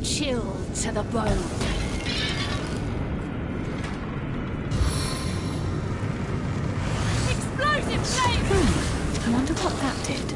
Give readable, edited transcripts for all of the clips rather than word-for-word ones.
Chill to the bone. Explosive flame! I wonder what that did.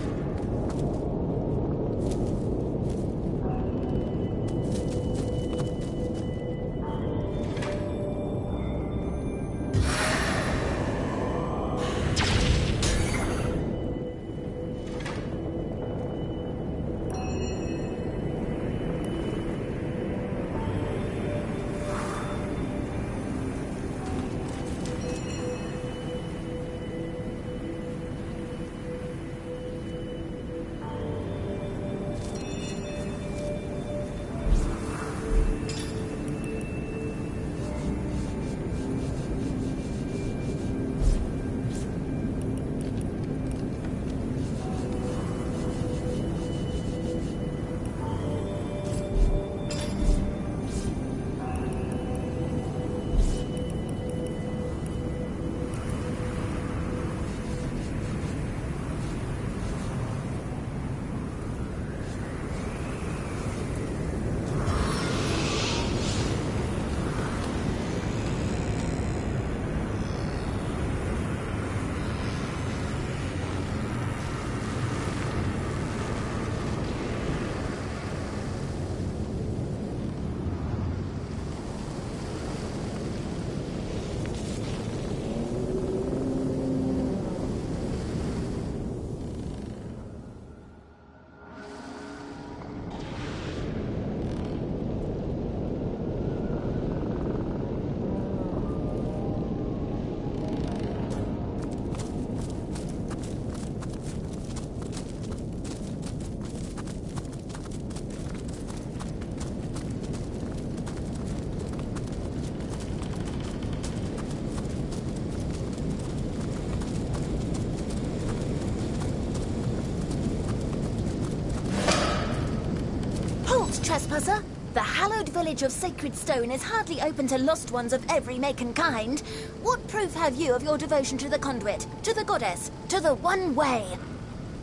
Trespasser, the hallowed village of Sacred Stone is hardly open to lost ones of every make and kind. What proof have you of your devotion to the conduit, to the goddess, to the one way?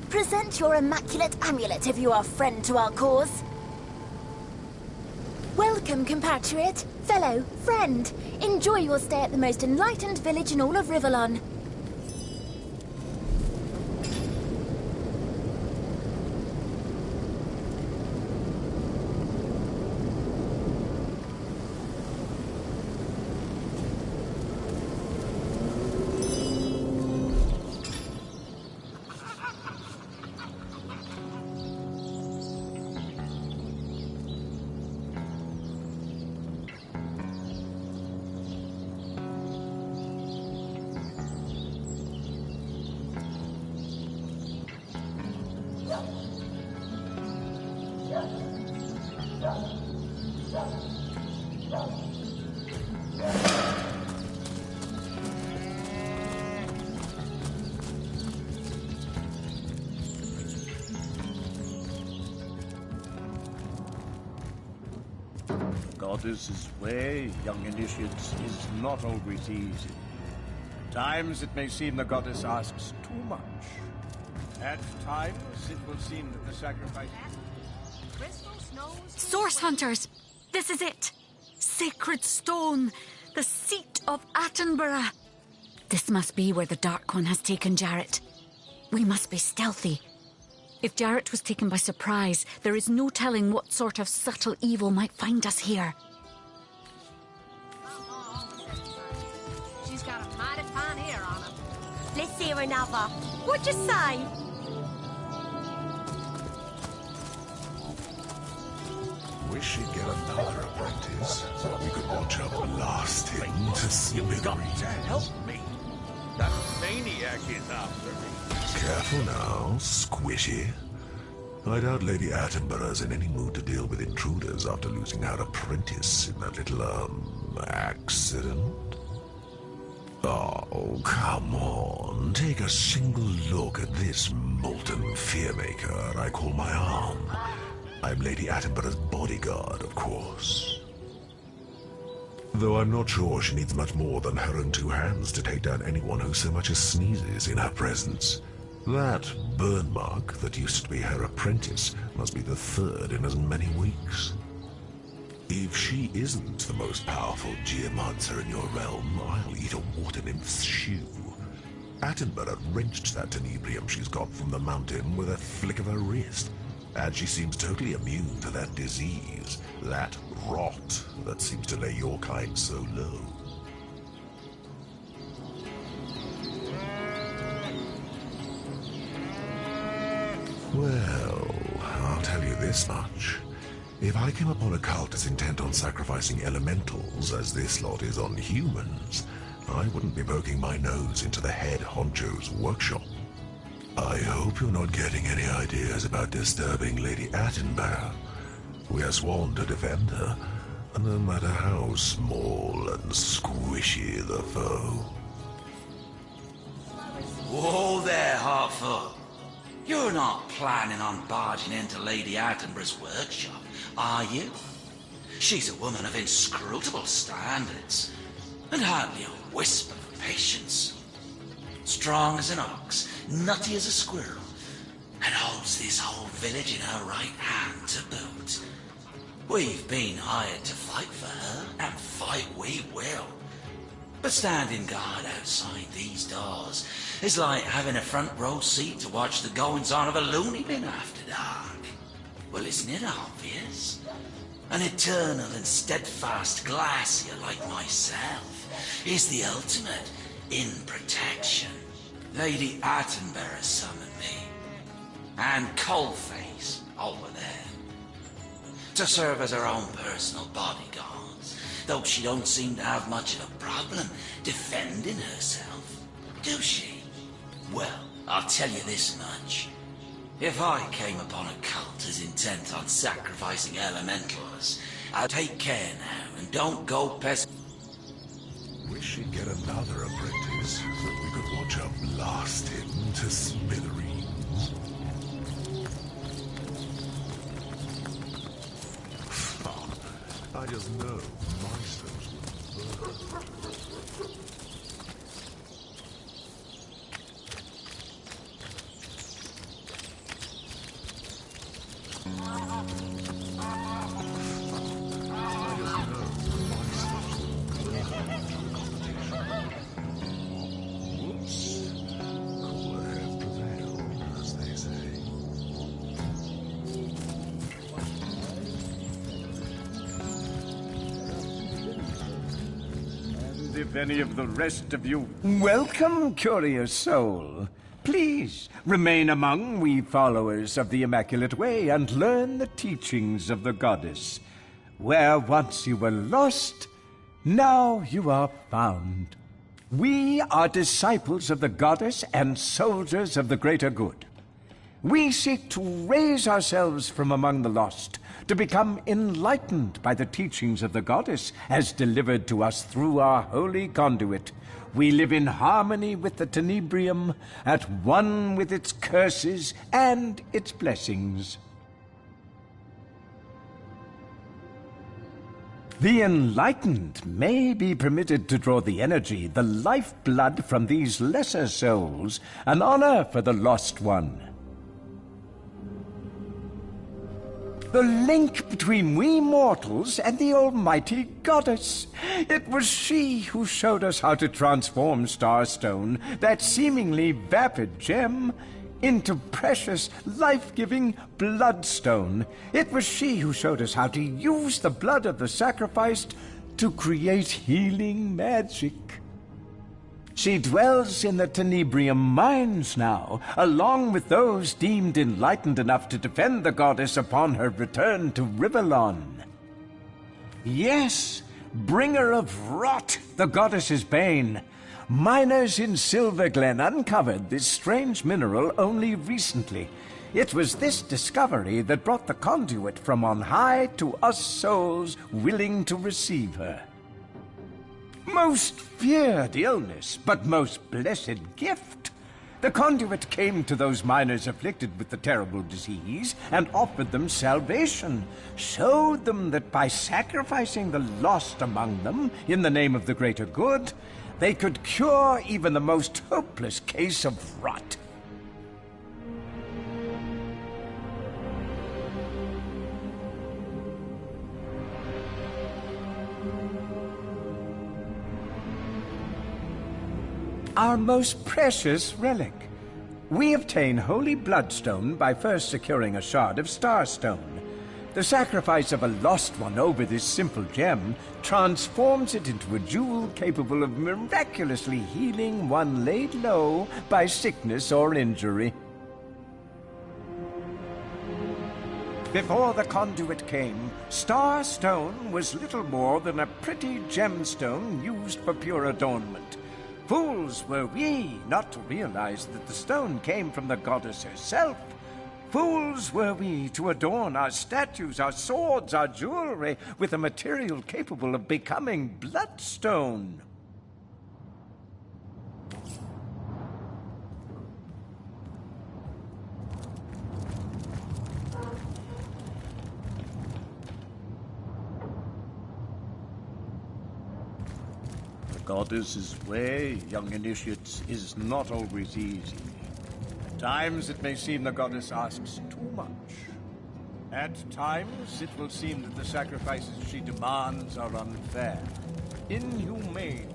Present your immaculate amulet if you are friend to our cause. Welcome, compatriot, fellow, friend. Enjoy your stay at the most enlightened village in all of Rivellon. Goddess's way, young initiates, is not always easy. At times it may seem the goddess asks too much. At times it will seem that the sacrifice... Source Hunters! This is it! Sacred Stone! The seat of Attenborough! This must be where the Dark One has taken Jarrett. We must be stealthy. If Jarrett was taken by surprise, there is no telling what sort of subtle evil might find us here. She's got a mighty fine ear on her. Let's hear another. What'd you say? Wish she'd get another apprentice so we could watch her blast him to smithereens. You've got to help me. That maniac is after me. Careful now, squishy. I doubt Lady Attenborough's in any mood to deal with intruders after losing her apprentice in that little, accident. Oh, come on. Take a single look at this molten fearmaker I call my arm. I'm Lady Attenborough's bodyguard, of course. Though I'm not sure she needs much more than her own two hands to take down anyone who so much as sneezes in her presence. That burn mark that used to be her apprentice must be the third in as many weeks. if she isn't the most powerful geomancer in your realm, I'll eat a water nymph's shoe. Attenborough wrenched that tenebrium she's got from the mountain with a flick of her wrist. And she seems totally immune to that disease, that rot that seems to lay your kind so low. Well, I'll tell you this much. If I came upon a cult as intent on sacrificing elementals as this lot is on humans, I wouldn't be poking my nose into the head honcho's workshop. I hope you're not getting any ideas about disturbing Lady Attenborough. We are sworn to defend her, no matter how small and squishy the foe. Whoa there, Hartfoot. You're not planning on barging into Lady Attenborough's workshop, are you? She's a woman of inscrutable standards, and hardly a wisp of patience. Strong as an ox, nutty as a squirrel, and holds this whole village in her right hand to boot. We've been hired to fight for her, and fight we will. But standing guard outside these doors is like having a front row seat to watch the goings-on of a loony bin after dark. Well, isn't it obvious? An eternal and steadfast glacier like myself is the ultimate in protection. Lady Attenborough summoned me, and Coalface over there, to serve as her own personal bodyguards, though she don't seem to have much of a problem defending herself, do she? Well, I'll tell you this much. If I came upon a cult as intent on sacrificing elementals, I'd take care now and don't go pest. Wish she'd get another apprentice so we could watch her blast him to smithereens. I just know my stones will burn. If any of the rest of you... Welcome, curious soul. Please, remain among we followers of the Immaculate Way and learn the teachings of the goddess. Where once you were lost, now you are found. We are disciples of the goddess and soldiers of the greater good. We seek to raise ourselves from among the lost, to become enlightened by the teachings of the goddess as delivered to us through our holy conduit. We live in harmony with the tenebrium, at one with its curses and its blessings. The enlightened may be permitted to draw the energy, the lifeblood from these lesser souls, an honor for the lost one. The link between we mortals and the almighty goddess. It was she who showed us how to transform Starstone, that seemingly vapid gem, into precious, life-giving bloodstone. It was she who showed us how to use the blood of the sacrificed to create healing magic. She dwells in the Tenebrium mines now, along with those deemed enlightened enough to defend the goddess upon her return to Rivellon. Yes, bringer of rot, the goddess's bane. Miners in Silverglen uncovered this strange mineral only recently. It was this discovery that brought the conduit from on high to us souls willing to receive her. Most feared illness, but most blessed gift. The conduit came to those miners afflicted with the terrible disease and offered them salvation, showed them that by sacrificing the lost among them in the name of the greater good, they could cure even the most hopeless case of rot. our most precious relic. We obtain holy bloodstone by first securing a shard of starstone. The sacrifice of a lost one over this simple gem transforms it into a jewel capable of miraculously healing one laid low by sickness or injury. Before the conduit came, starstone was little more than a pretty gemstone used for pure adornment. Fools were we not to realize that the stone came from the goddess herself. Fools were we to adorn our statues, our swords, our jewelry with a material capable of becoming bloodstone. The goddess's way, young initiates, is not always easy. At times it may seem the goddess asks too much. At times it will seem that the sacrifices she demands are unfair, inhumane.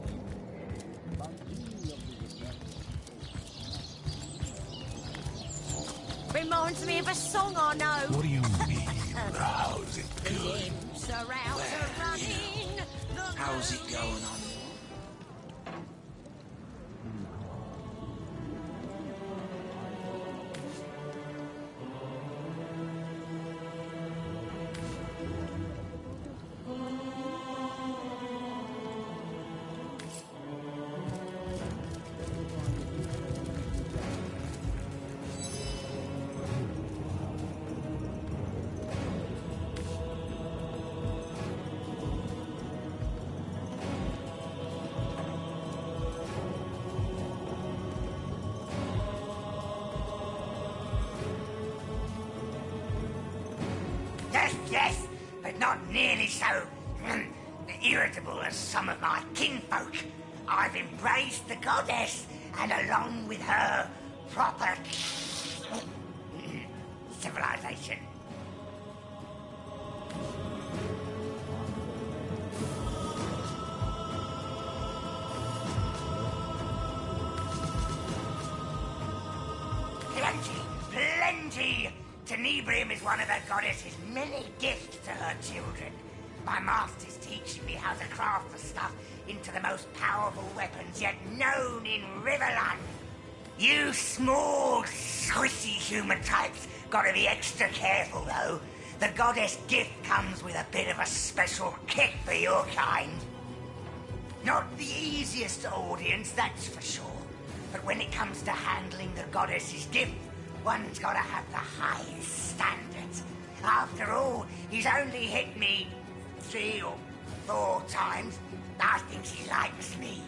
Reminds me of a song I know. What do you mean? How's it going? Limbs are out Where, running. How's it going on? Yes, but not nearly so irritable as some of my kinfolk. I've embraced the goddess, and along with her, proper civilization. Plenty! Tenebrium is one of the goddess's many gifts to her children. My master's teaching me how to craft the stuff into the most powerful weapons yet known in Riverland. You small, squishy human types gotta be extra careful, though. The goddess gift comes with a bit of a special kick for your kind. Not the easiest audience, that's for sure. But when it comes to handling the goddess's gift, one's gotta have the highest standards. After all, he's only hit me 3 or 4 times. I think he likes me.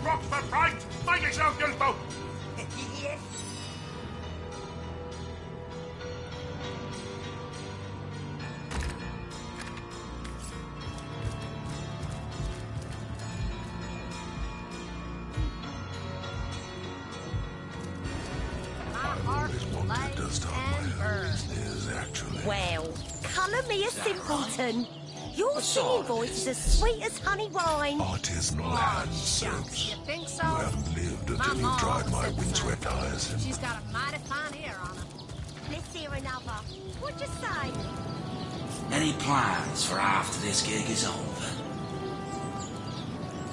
Rock for fright! Make yourself useful! Yes. My heart Always wanted to start my own business, actually. Well, colour me a simpleton. Your What singing sort of voice is as business? sweet as honey wine. Artisanal hand soaps. You think so? You haven't lived until you've dried my windswept hyacinth. She's got a mighty fine ear on her. Let's hear another. What'd you say? Any plans for after this gig is over?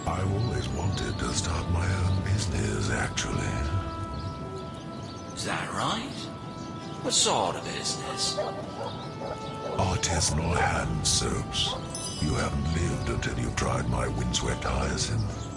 I've always wanted to start my own business, actually. Is that right? What sort of business? artisanal hand soaps. You haven't lived until you've tried my windswept hyacinth.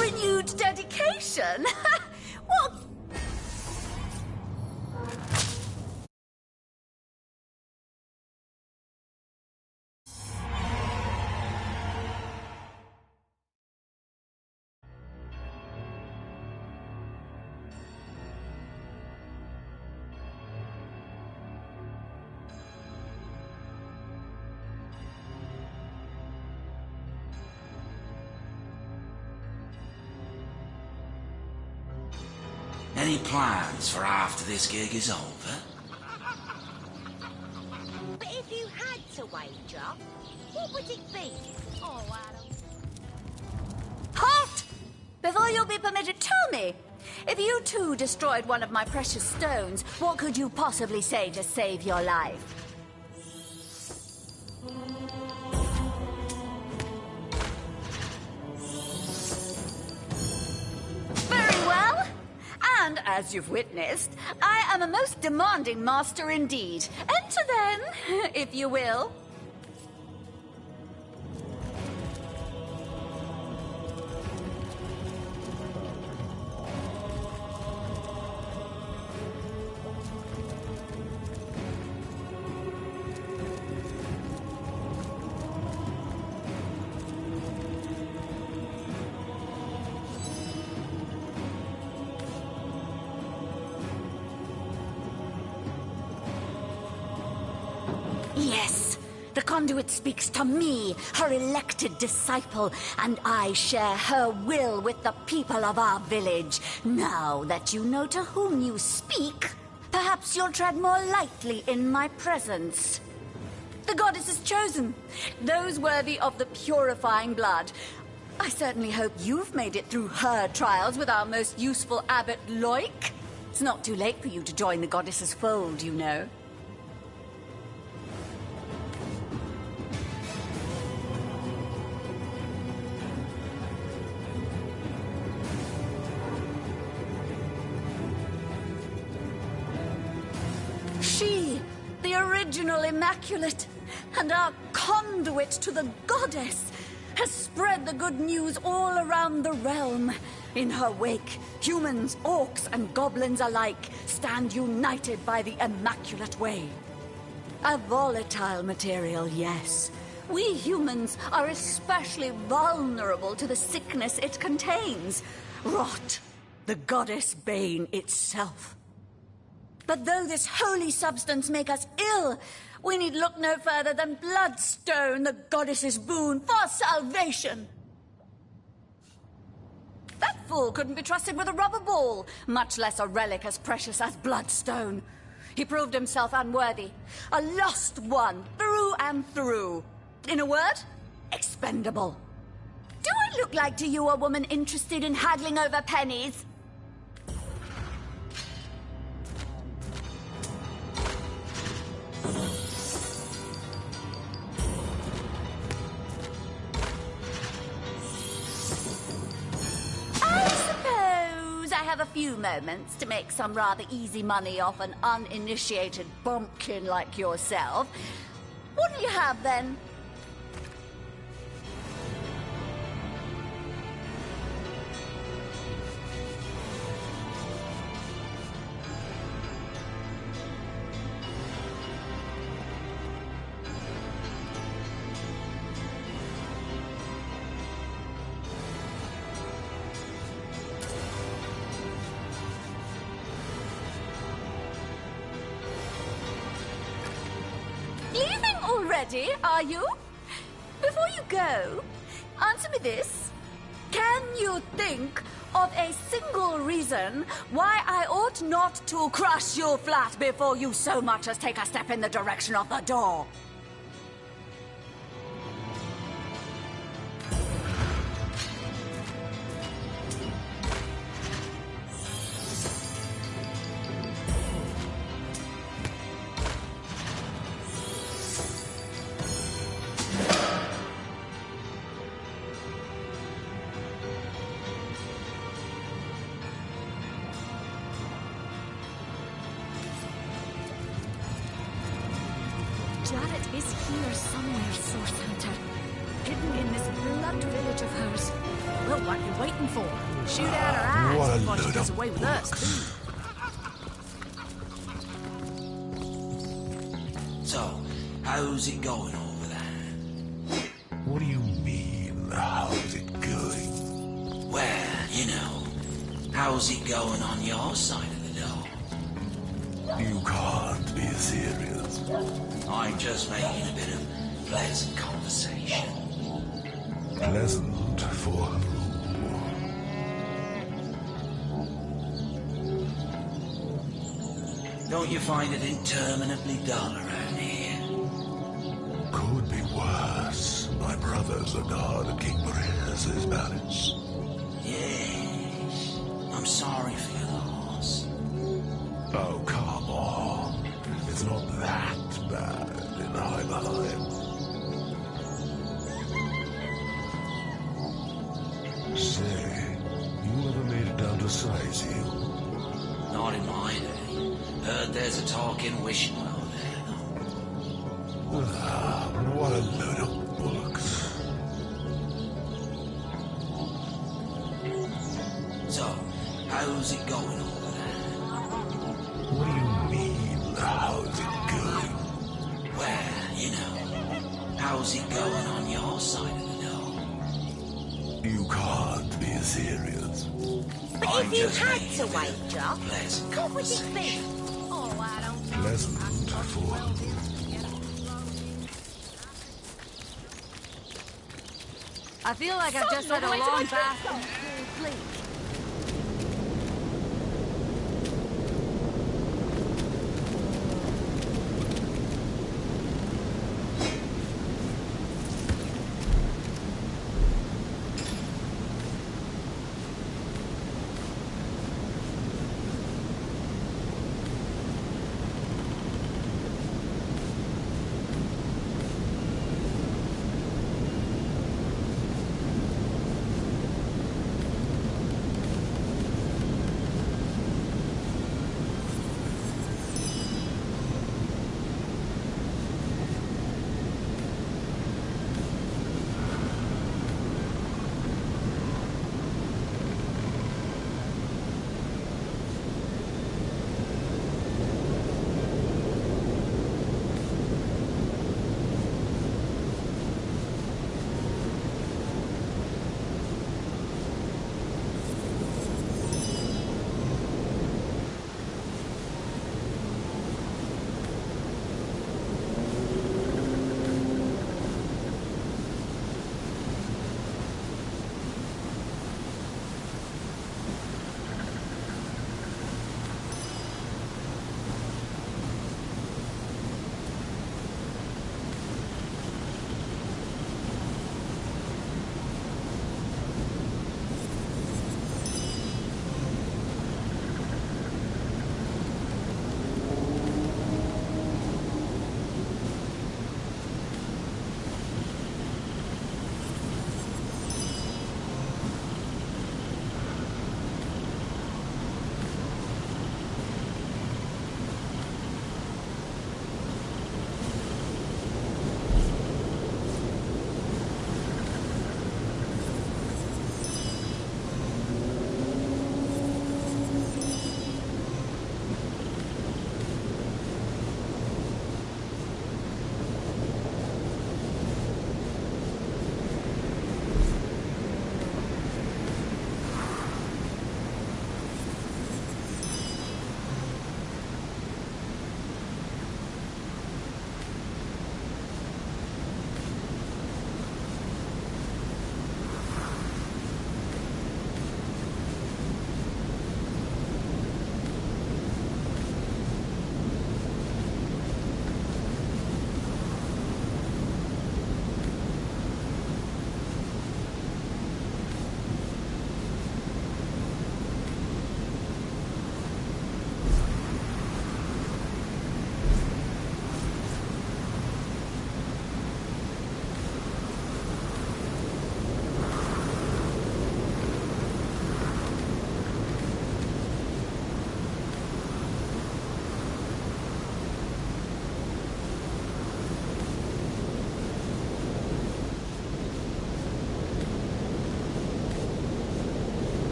Renewed dedication? What? Any plans for after this gig is over? But if you had to wager, what would it be? Oh, Adam. Halt! Before you'll be permitted, tell me. If you too destroyed one of my precious stones, what could you possibly say to save your life? Very well. And as you've witnessed, I am a most demanding master indeed. Enter then, if you will. Yes, the conduit speaks to me, her elected disciple, and I share her will with the people of our village. Now that you know to whom you speak, perhaps you'll tread more lightly in my presence. The goddess is chosen, those worthy of the purifying blood. I certainly hope you've made it through her trials with our most useful abbot, Loik. It's not too late for you to join the goddess's fold, you know. She, the original Immaculate, and our conduit to the goddess, has spread the good news all around the realm. In her wake, humans, orcs, and goblins alike stand united by the Immaculate Way. A volatile material, yes. We humans are especially vulnerable to the sickness it contains. Rot, the goddess bane itself. But though this holy substance make us ill, we need look no further than Bloodstone, the goddess's boon for salvation. That fool couldn't be trusted with a rubber ball, much less a relic as precious as Bloodstone. He proved himself unworthy, a lost one, through and through. In a word, expendable. Do I look like to you a woman interested in haggling over pennies? I have a few moments to make some rather easy money off an uninitiated bumpkin like yourself. What'll you have, then? ready, are you? Before you go, answer me this. Can you think of a single reason why I ought not to crush you flat before you so much as take a step in the direction of the door? Jarrett is here somewhere, Source Hunter. Hidden in this blood village of hers. Well, what are you waiting for? Shoot out her eyes What a before she load gets of away with us, books. too. So, how's it going over there? What do you mean, how's it going? Well, you know, how's it going on your side of the door? You can't be serious. I'm just making a bit of pleasant conversation. Pleasant for who? Don't you find it interminably dull around here? Could be worse. My brother's a guard at King Maria's palace. Yes. I'm sorry for your loss. Oh, come on. It's not that bad in Heimheim. Say, you ever made it down to Size Hill? Not in my day. Heard there's a talking wishing well there, though. Ah, what a load of books. So, how's it going over there? What do you mean, how's it going? Well, you know, how's it going on your side of the door? You can't be serious. But I'm if you just had making to a bit of wager, pleasant what would it conversation. be? Oh, I don't... Pleasant for who? I feel like I've just had a long bath. Please.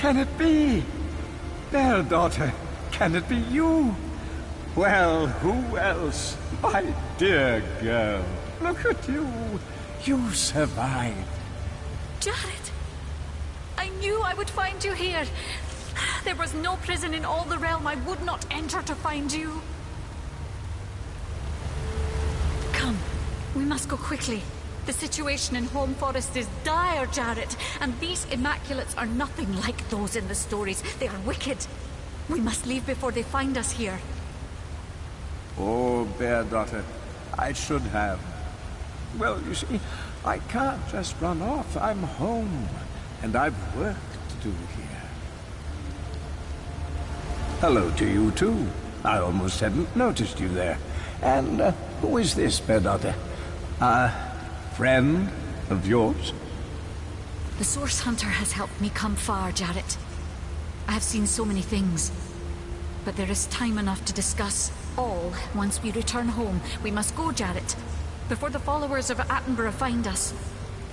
Can it be? Their daughter, can it be you? Well, who else? My dear girl, look at you. You survived. Jared! I knew I would find you here. There was no prison in all the realm I would not enter to find you. Come, we must go quickly. The situation in Home Forest is dire, Jared, and these Immaculates are nothing like those in the stories. They are wicked. We must leave before they find us here. Oh, Bear Daughter, I should have. Well, you see, I can't just run off. I'm home, and I've work to do here. Hello to you, too. I almost hadn't noticed you there. And who is this, Bear Daughter? Friend of yours? The Source Hunter has helped me come far, Jarrett. I have seen so many things. But there is time enough to discuss all once we return home. We must go, Jarrett, before the followers of Attenborough find us.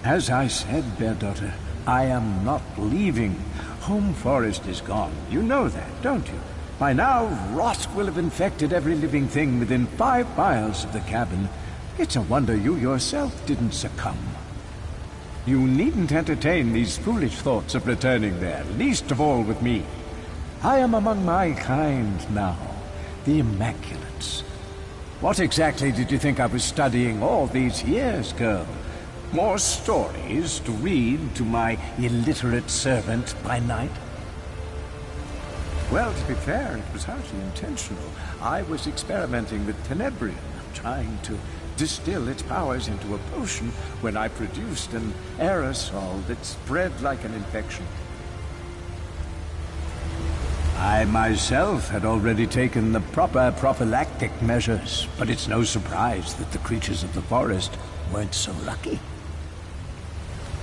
As I said, Bear Daughter, I am not leaving. Home Forest is gone. You know that, don't you? By now, rot will have infected every living thing within 5 miles of the cabin. It's a wonder you yourself didn't succumb. You needn't entertain these foolish thoughts of returning there, least of all with me. I am among my kind now, the Immaculates. What exactly did you think I was studying all these years, girl? More stories to read to my illiterate servant by night? Well, to be fair, it was hardly intentional. I was experimenting with Tenebrium, trying to distill its powers into a potion when I produced an aerosol that spread like an infection. I myself had already taken the proper prophylactic measures, but it's no surprise that the creatures of the forest weren't so lucky.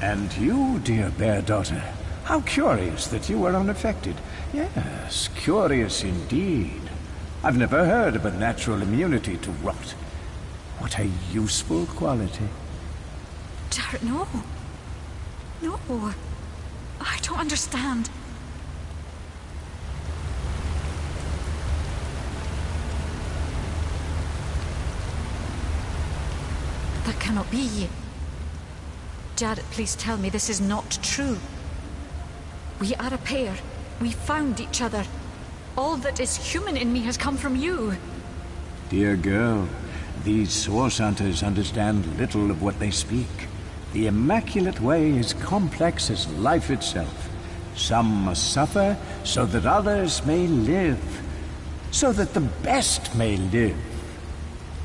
And you, dear Bear Daughter, how curious that you were unaffected. Yes, curious indeed. I've never heard of a natural immunity to rot. What a useful quality. Jared, no. No. I don't understand. That cannot be. Jared, please tell me this is not true. We are a pair. We found each other. All that is human in me has come from you. Dear girl, these Source Hunters understand little of what they speak. The Immaculate Way is complex as life itself. Some must suffer so that others may live. So that the best may live.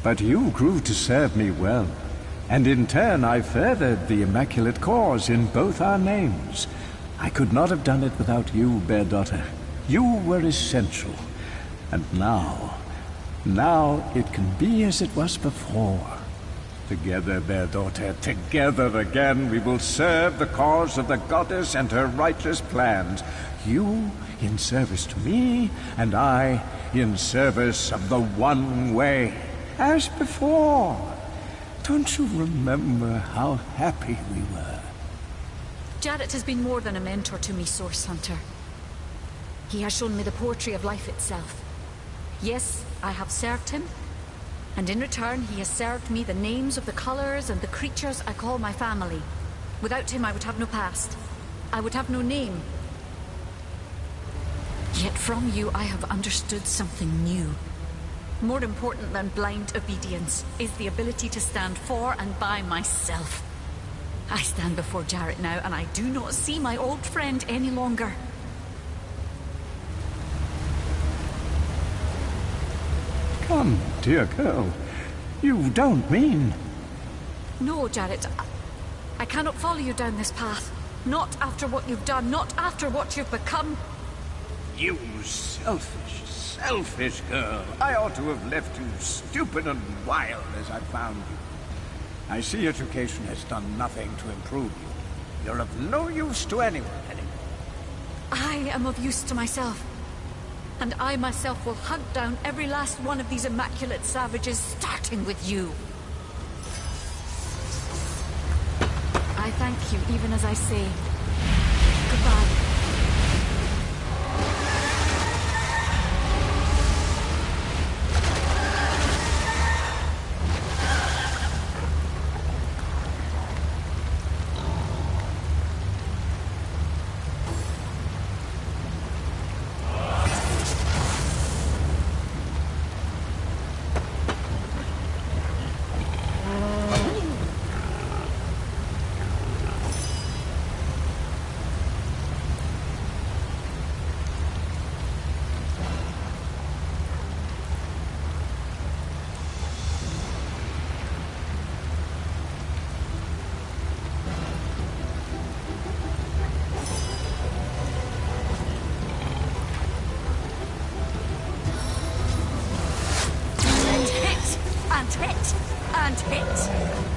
But you grew to serve me well. And in turn I furthered the Immaculate cause in both our names. I could not have done it without you, Bear Daughter. You were essential. And now it can be as it was before. Together, Bear Daughter, together again we will serve the cause of the goddess and her righteous plans. You in service to me, and I in service of the One Way. As before. Don't you remember how happy we were? Jarrett has been more than a mentor to me, Source Hunter. He has shown me the poetry of life itself. Yes, I have served him, and in return he has served me the names of the colors and the creatures I call my family. Without him I would have no past. I would have no name. Yet from you I have understood something new. More important than blind obedience is the ability to stand for and by myself. I stand before Jarrett now, and I do not see my old friend any longer. Come, dear girl. You don't mean... No, Jarrett. I cannot follow you down this path. Not after what you've done, not after what you've become. You selfish girl. I ought to have left you stupid and wild as I found you. I see education has done nothing to improve you. You're of no use to anyone anymore. I am of use to myself. And I myself will hunt down every last one of these immaculate savages, starting with you. I thank you, even as I say goodbye. And hit! And hit!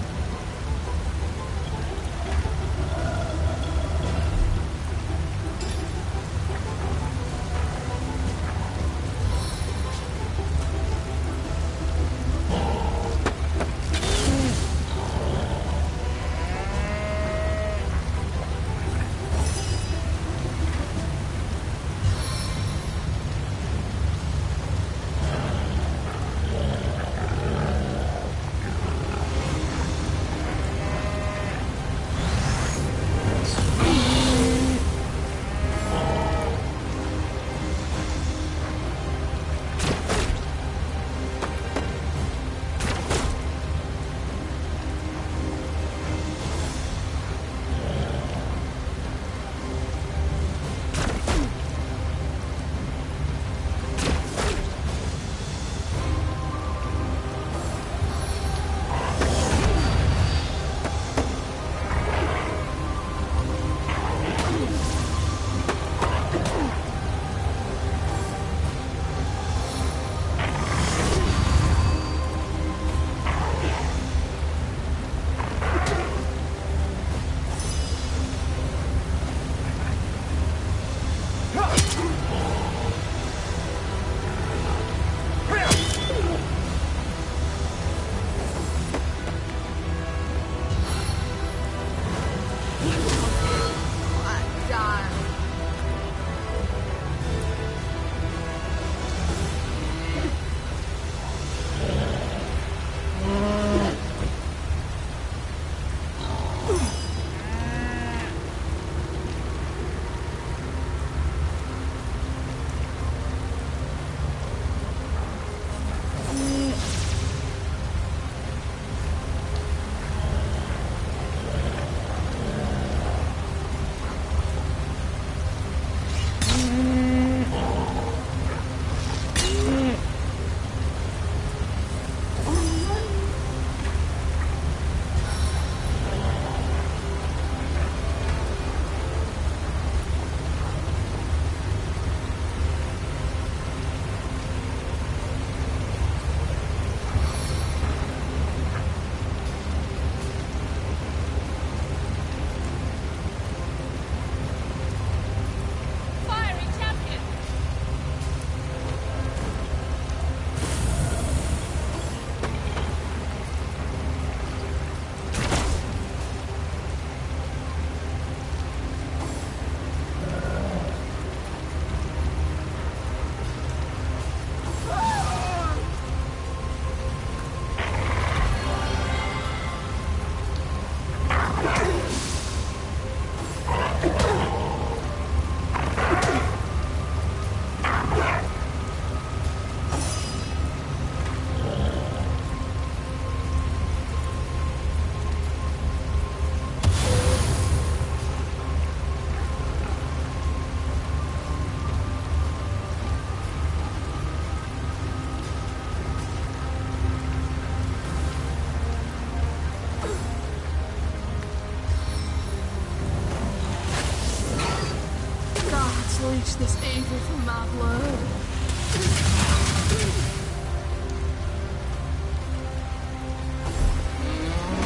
Leech this evil from my blood.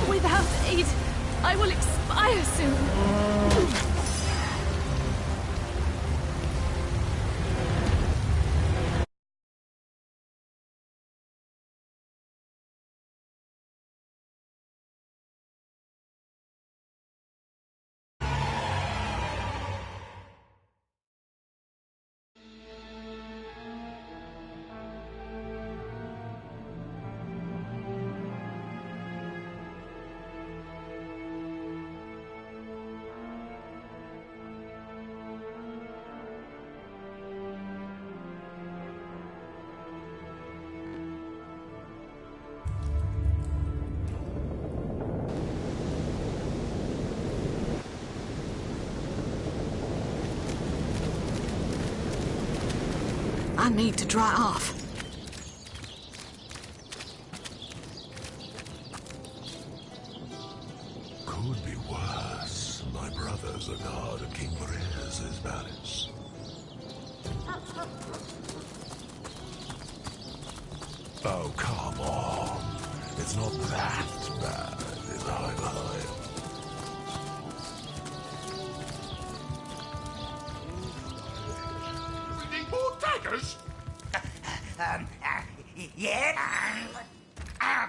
Without aid, I will expire soon. I need to dry off. Could be worse. My brother's a guard at King Perez's palace. Oh, come on. It's not that bad in Heimheim. We need more daggers? Yeah?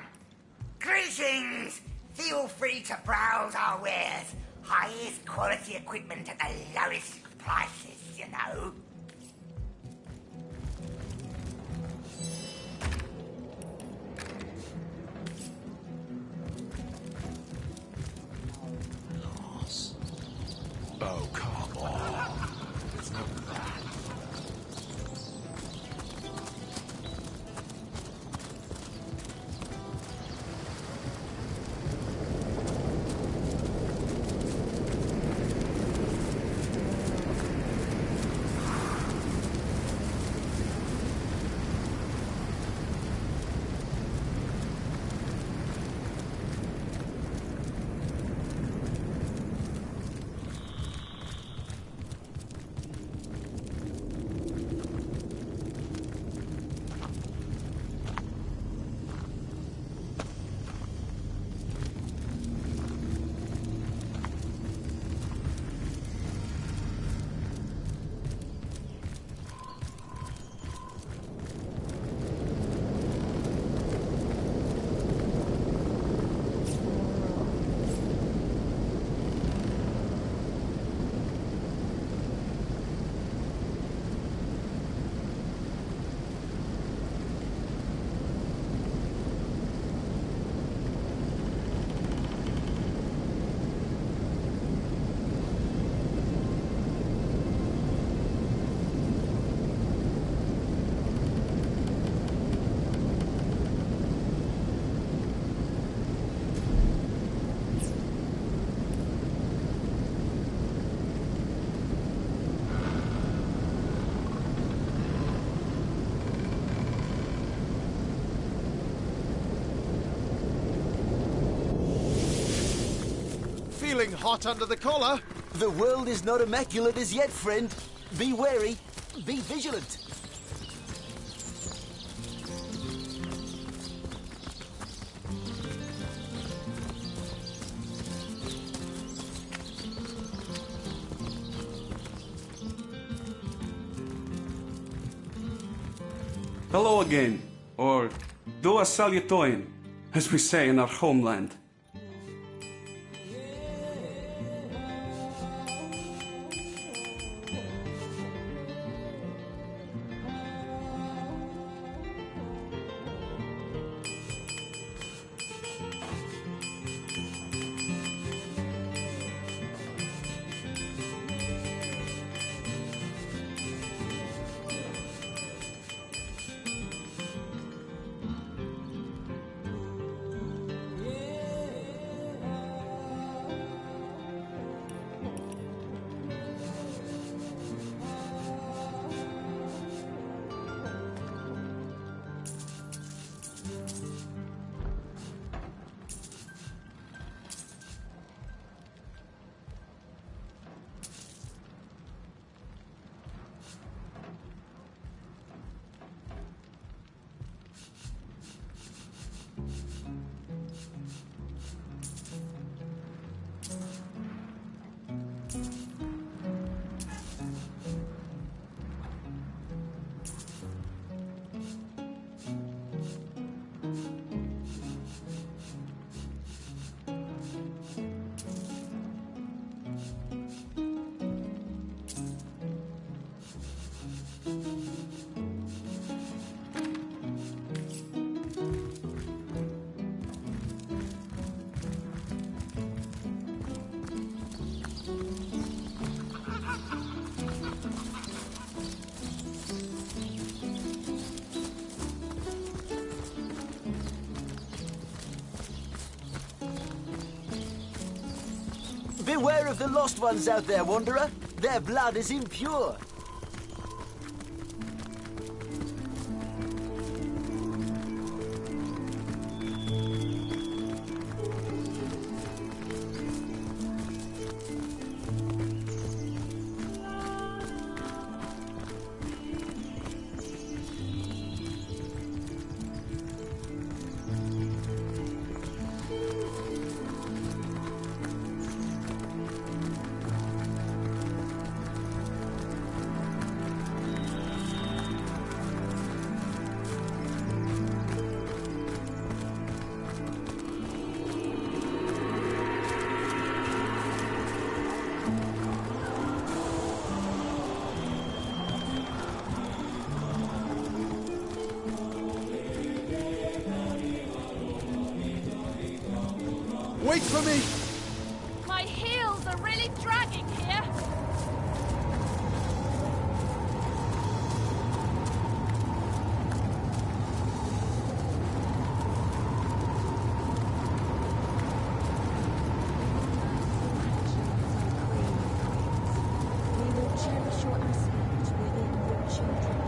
Greetings! Feel free to browse our wares. Highest quality equipment at the lowest prices, you know. Oh, come on. It's not that. Feeling hot under the collar? The world is not immaculate as yet, friend. Be wary. Be vigilant. Hello again, or do a salutoin, as we say in our homeland. Beware of the lost ones out there, Wanderer. Their blood is impure. Wait for me! My heels are really dragging here. We will cherish your aspect within your children.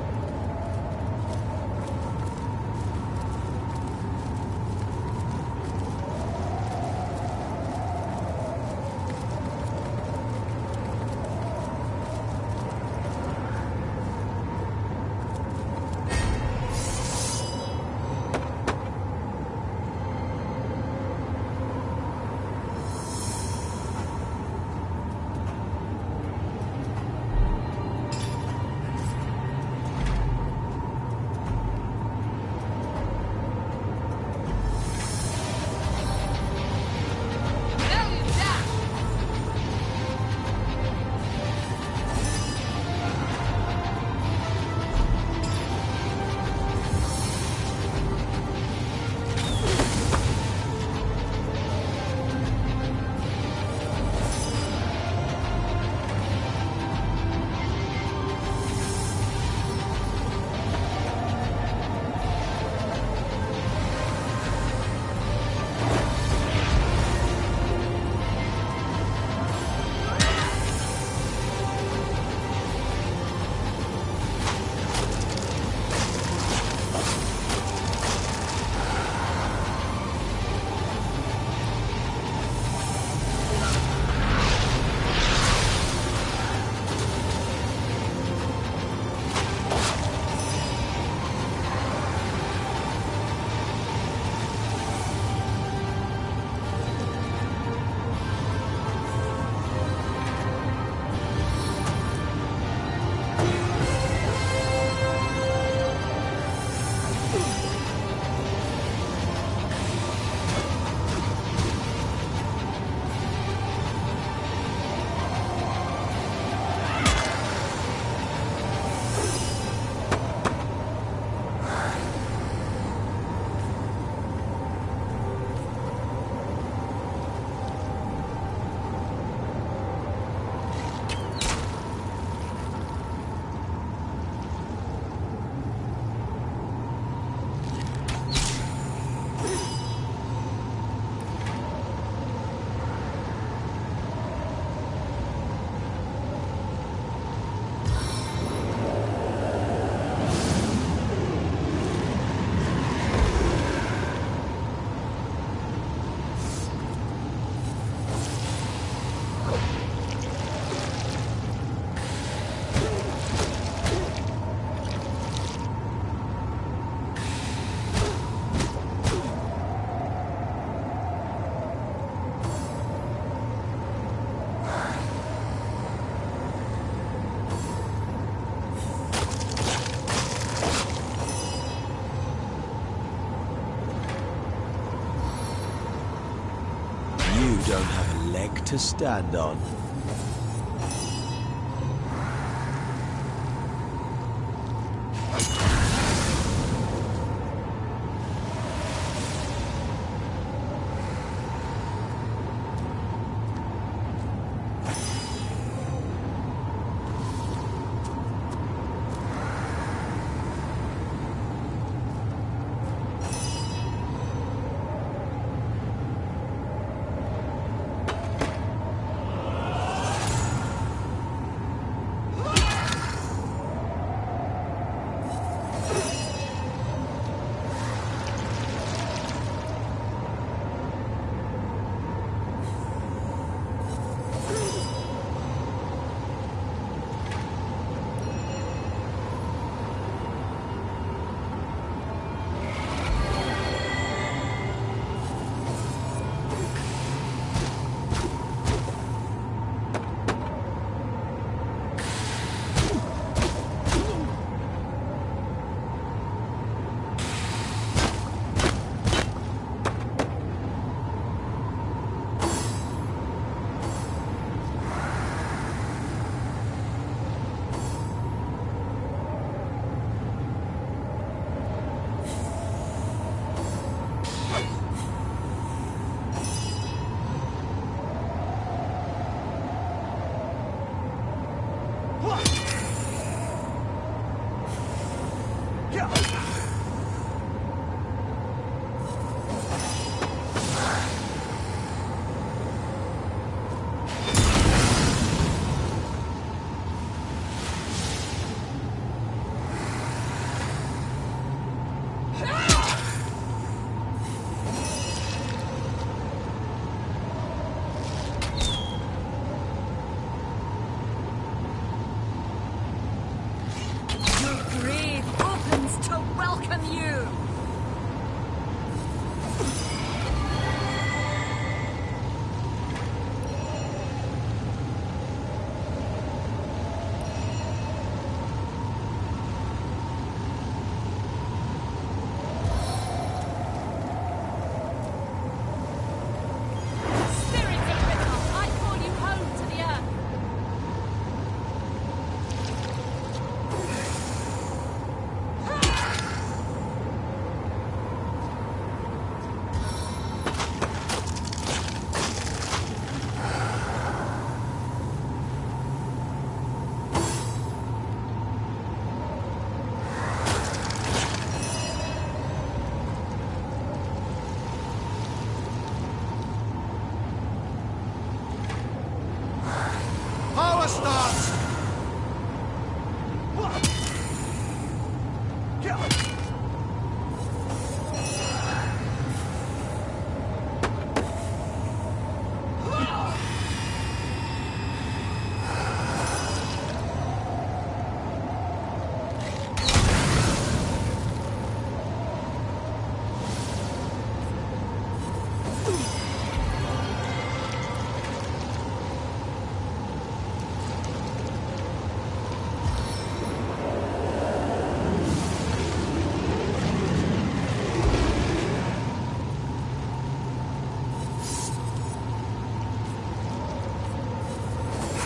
Don't have a leg to stand on.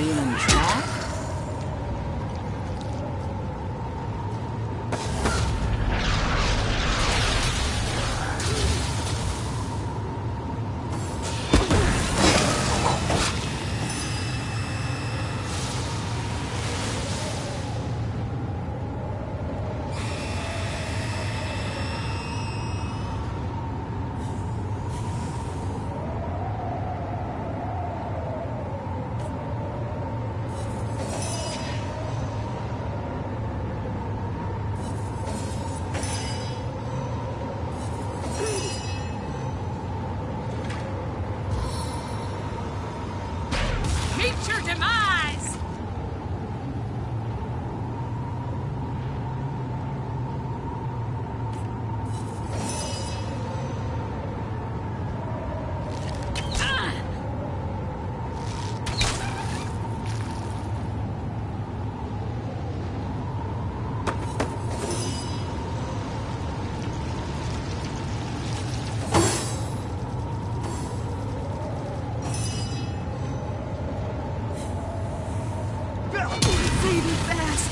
Feeling trapped? Meet your demise! Baby fast!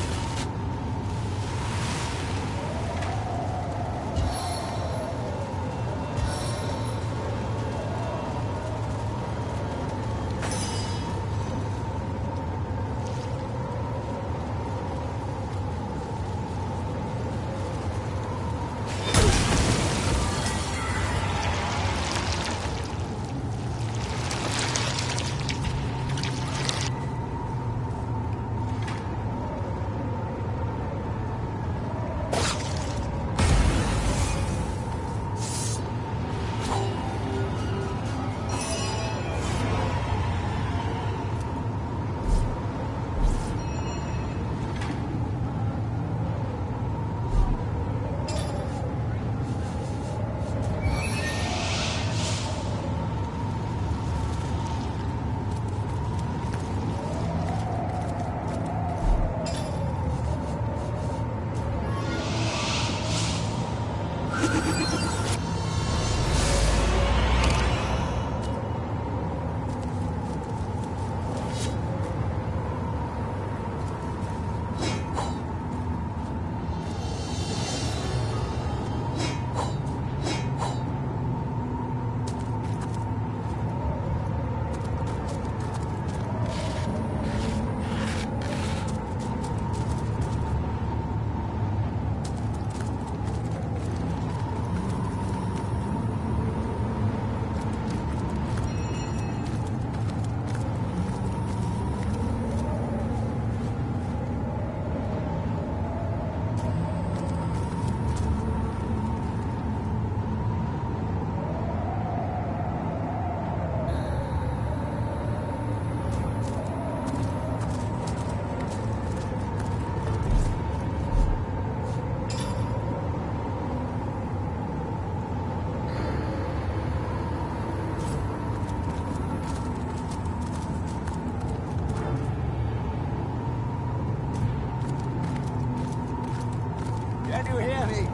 Can you hear me?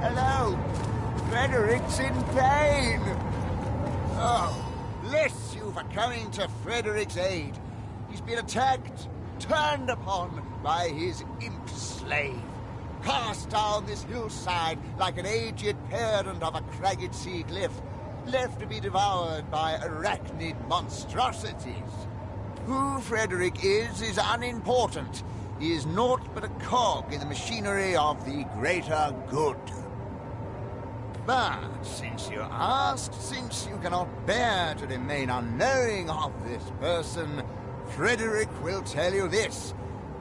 Hello? Frederick's in pain! Oh, bless you for coming to Frederick's aid. He's been attacked, turned upon by his imp slave, cast down this hillside like an aged parent of a cragged sea cliff, left to be devoured by arachnid monstrosities. Who Frederick is unimportant. He is naught but a cog in the machinery of the greater good. But since you asked, since you cannot bear to remain unknowing of this person, Frederick will tell you this.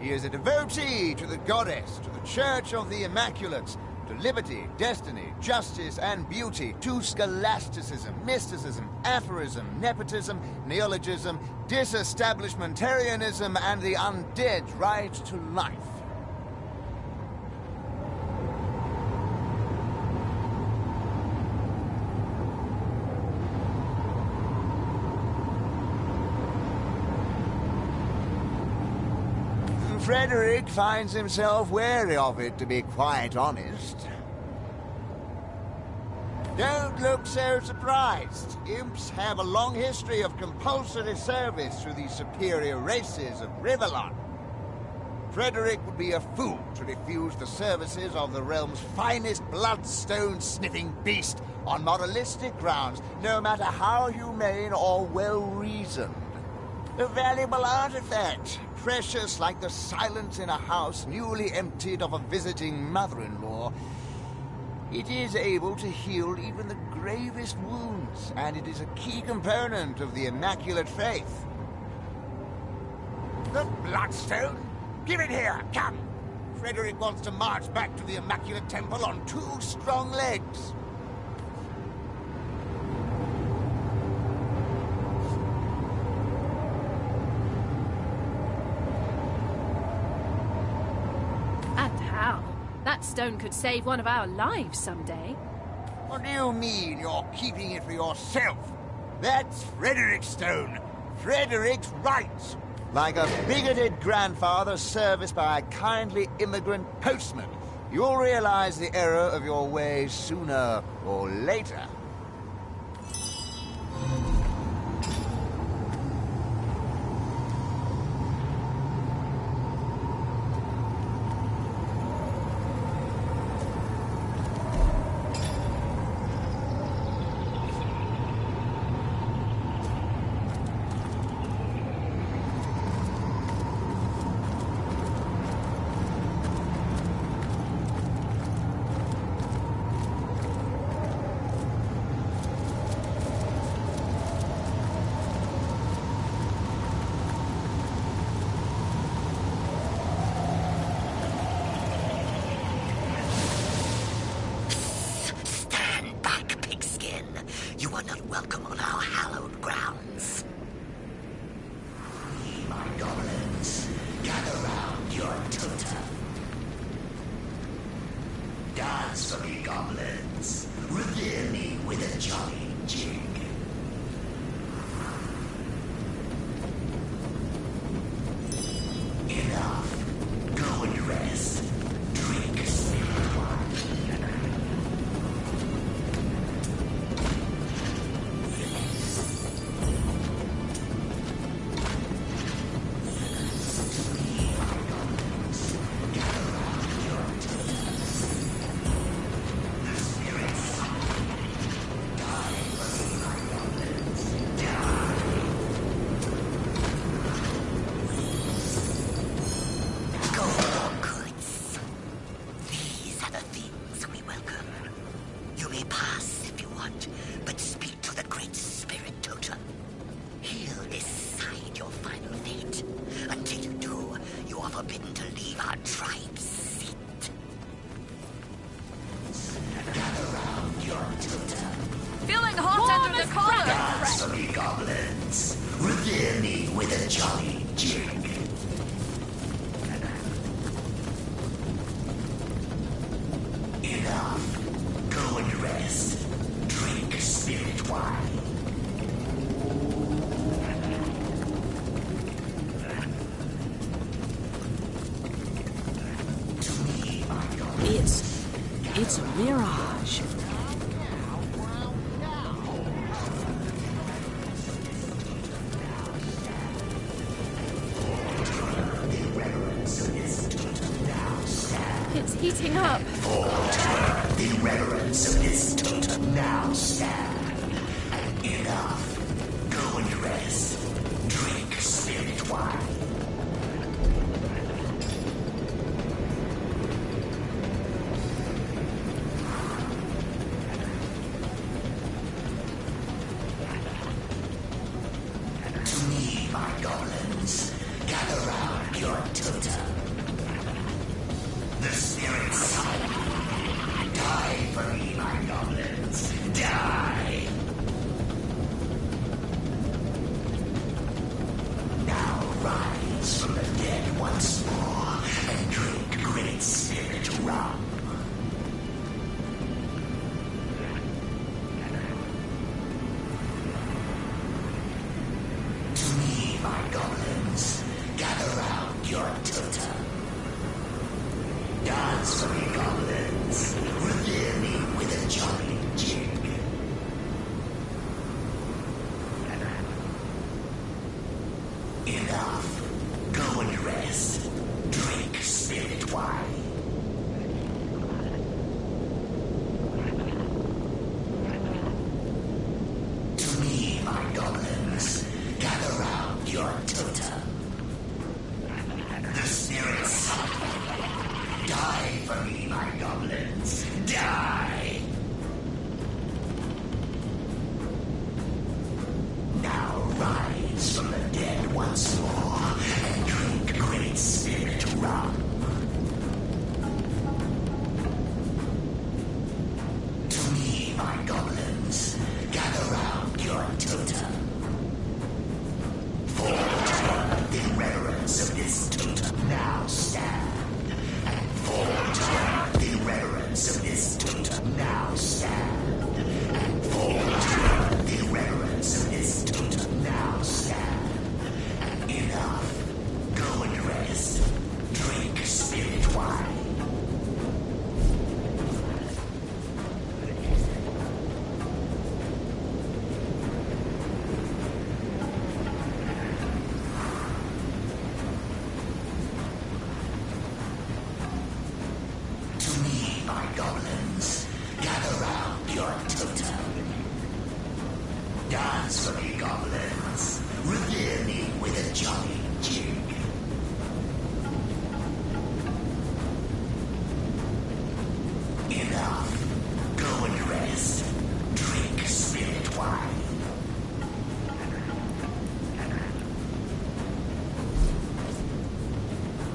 He is a devotee to the goddess, to the Church of the Immaculates, to liberty, destiny, justice, and beauty, to scholasticism, mysticism, aphorism, nepotism, neologism, disestablishmentarianism, and the undead right to life. Frederick finds himself wary of it, to be quite honest. Don't look so surprised. Imps have a long history of compulsory service to the superior races of Rivellon. Frederick would be a fool to refuse the services of the realm's finest bloodstone-sniffing beast on moralistic grounds, no matter how humane or well-reasoned. A valuable artifact, precious like the silence in a house newly emptied of a visiting mother-in-law. It is able to heal even the gravest wounds, and it is a key component of the Immaculate Faith. The Bloodstone? Give it here, come! Frederick wants to march back to the Immaculate Temple on 2 strong legs. And how? That stone could save one of our lives someday. What do you mean you're keeping it for yourself? That's Frederick's stone. Frederick's rights. Like a bigoted grandfather serviced by a kindly immigrant postman. You'll realize the error of your ways sooner or later. You are not welcome on our hallowed grounds. My goblins, gather round your totem. Dance for me, goblins. Revere me with a jolly jig. Enough. Go and rest. Drink spirit wine. Forbidden to leave our tribe's seat. Gather round your totem. Feeling hot under the collar. Dance for me, goblins. Revere me with a jolly jig. Enough. Go and rest. Drink spirit wine. It's a mirage. It's heating up. The reverence of this totem now stand. And enough. Go and rest. Drink spirit wine. To me, my goblins, gather round your totem. rise from the dead once more and drink Great Spirit rum. To me, my goblins, gather round your totem. For in reverence of this totem now stand. And for in reverence of this totem now stand. And for in reverence of this totem now stand. And enough. Go and rest. Drink spirit wine. Dance for me, goblins. Revere me with a jolly jig. Enough. Go and rest. Drink spirit wine.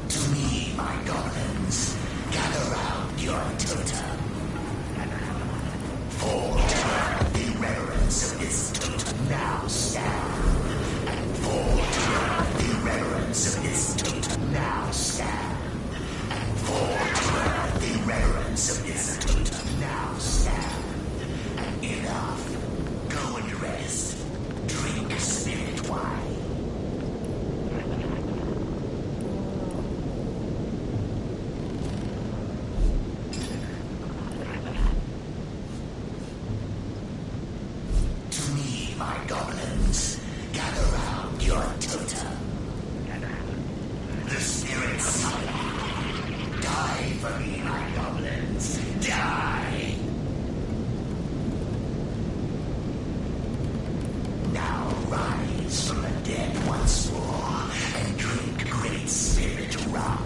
To me, my goblins, gather round your totem. For in reverence of this totem now stand. And for in reverence of this totem now stand. And for in reverence of this totem now stand. And enough. Go and rest. Drink spirit wine. My goblins, gather round your totem. The spirits die for me, my goblins. Die! Now rise from the dead once more and drink Great Spirit rum.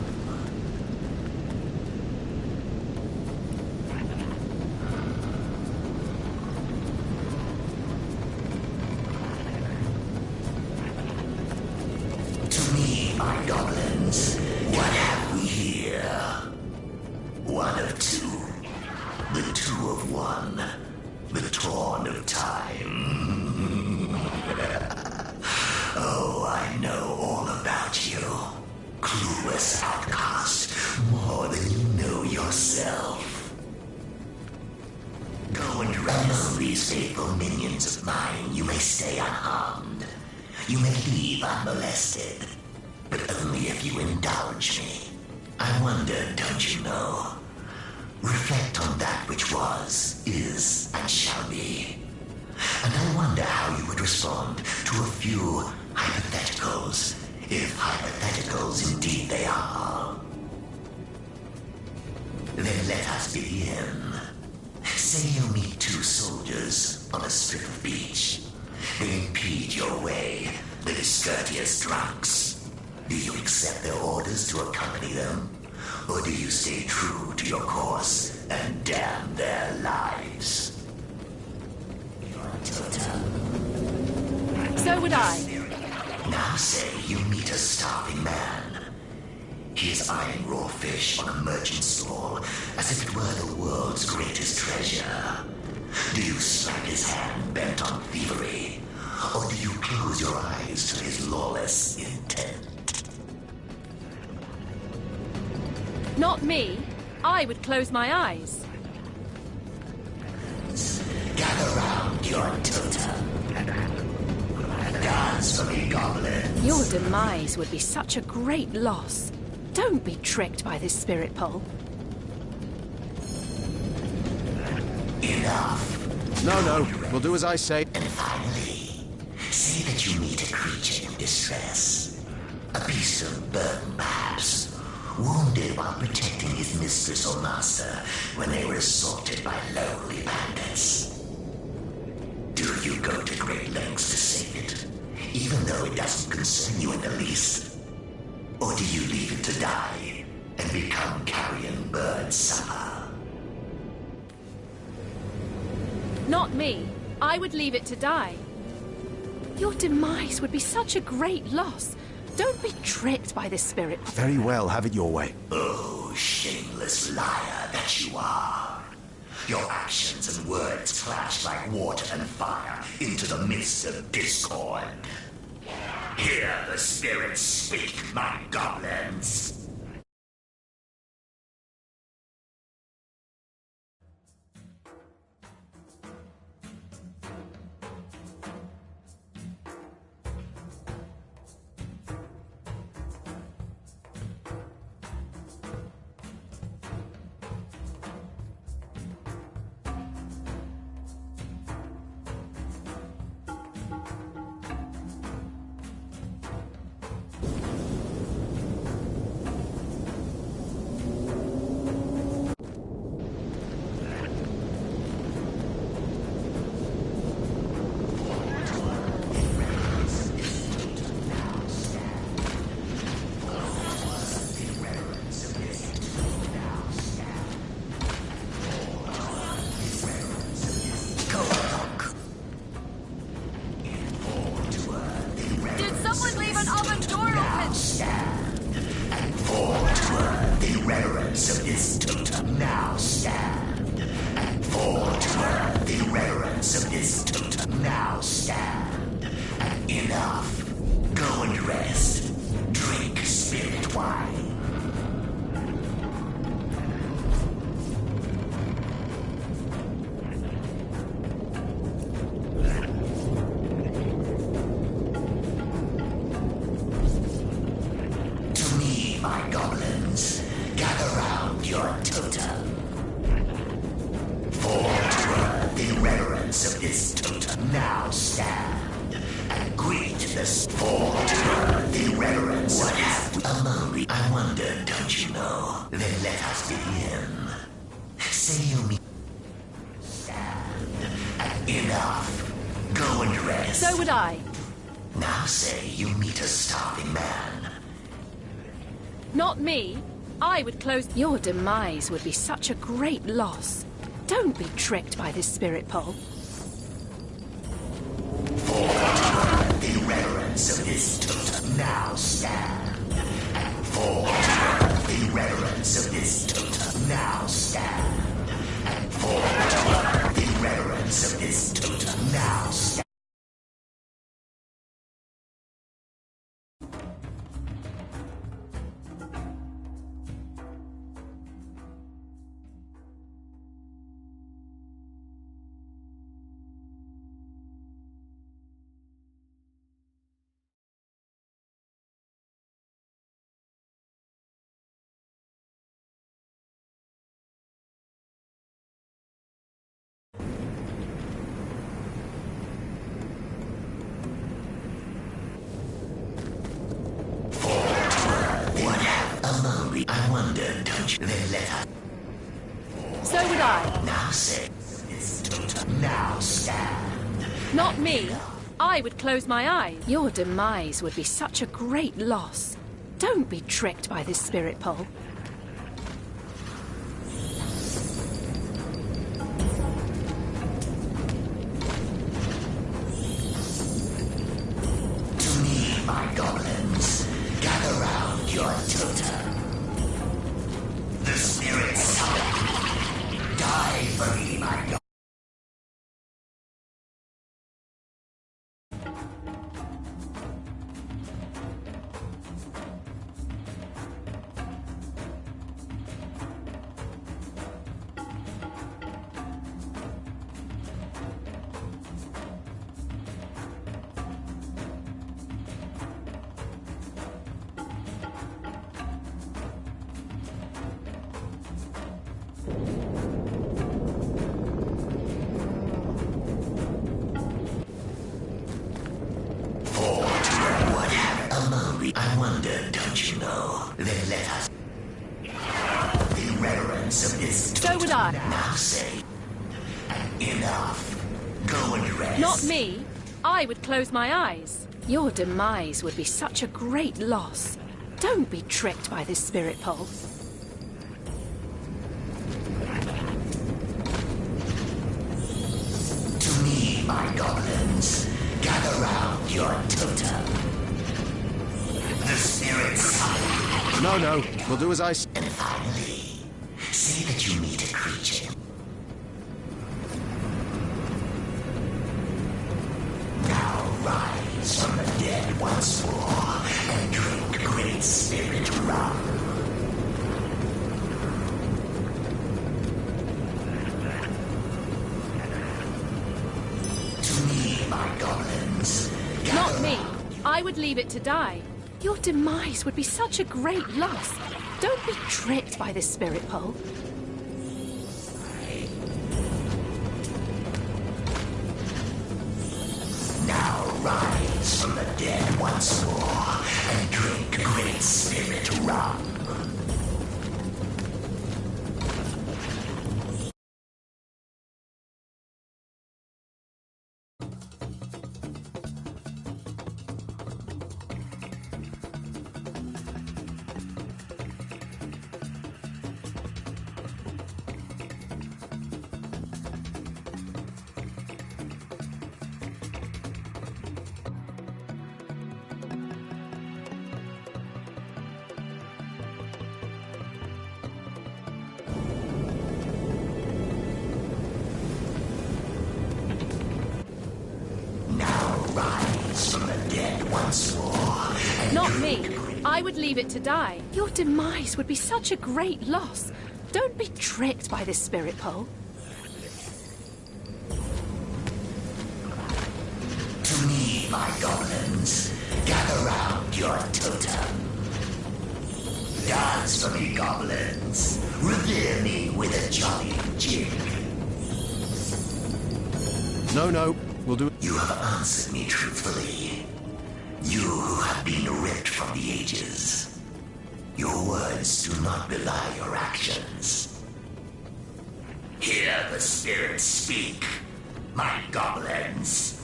My goblins, what have we here? One of two, the two of one, the torn of time. Oh, I know all about you. Clueless outcast, more than you know yourself. Go and among these faithful minions of mine, you may stay unharmed. You may leave unmolested. But only if you indulge me. I wonder, don't you know? Reflect on that which was, is, and shall be. And I wonder how you would respond to a few hypotheticals, if hypotheticals indeed they are. Then let us begin. Say you meet two soldiers on a strip of beach. They impede your way, the discourteous drunks. Do you accept their orders to accompany them? Or do you stay true to your course and damn their lives? Your totem. So would I. Now say you meet a starving man. He is eyeing raw fish on a merchant stall as if it were the world's greatest treasure. Do you slap his hand bent on thievery? Or do you close your eyes to his lawless intent? Not me. I would close my eyes. Gather round your totem. Dance for me, goblins. Your demise would be such a great loss. Don't be tricked by this spirit pole. Enough. No, we'll do as I say. And finally, say that you meet a creature in distress. A beast of burden, perhaps. Wounded while protecting his mistress or master when they were assaulted by lonely bandits. Do you go to great lengths to save it, even though it doesn't concern you in the least? Or do you leave it to die and become carrion bird supper? Not me. I would leave it to die. Your demise would be such a great loss. Don't be tricked by this spirit. Very well, have it your way. Oh, shameless liar that you are. Your actions and words clash like water and fire into the midst of discord. Hear the spirits speak, my goblins. So would I. Now say you meet a starving man. Not me. I would close... Your demise would be such a great loss. Don't be tricked by this spirit pole. For the reverence of this totem now stand. And for the reverence of this totem now stand. And for the reverence of this totem now stand. I wonder, don't you? Then let us. So would I. Now say, it's totem now stand. Not me. I would close my eyes. Your demise would be such a great loss. Don't be tricked by this spirit pole. To me, my goblins, gather round your totem. The spirits die for me, my God. I wonder, don't you know? Then let us. The reverence of this. So would I. Now say, enough. Go and rest. Not me. I would close my eyes. Your demise would be such a great loss. Don't be tricked by this spirit pole. To me, my goblins, gather round your No, no. We'll do as I say. And finally, say that you meet a creature. Now rise from the dead once more and drink great spirit rum. To me, my goblins. Not me. I would leave it to die. Your demise would be such a great loss. Don't be tricked by this spirit pole. Now rise from the dead once more and drink great spirit rum. Not me. I would leave it to die. Your demise would be such a great loss. Don't be tricked by this spirit pole. To me, my goblins, gather round your totem. Dance for me, goblins. Revere me with a jolly jig. No, no. We'll do it. You have answered me truthfully. You who have been ripped from the ages. Your words do not belie your actions. Hear the spirits speak, my goblins.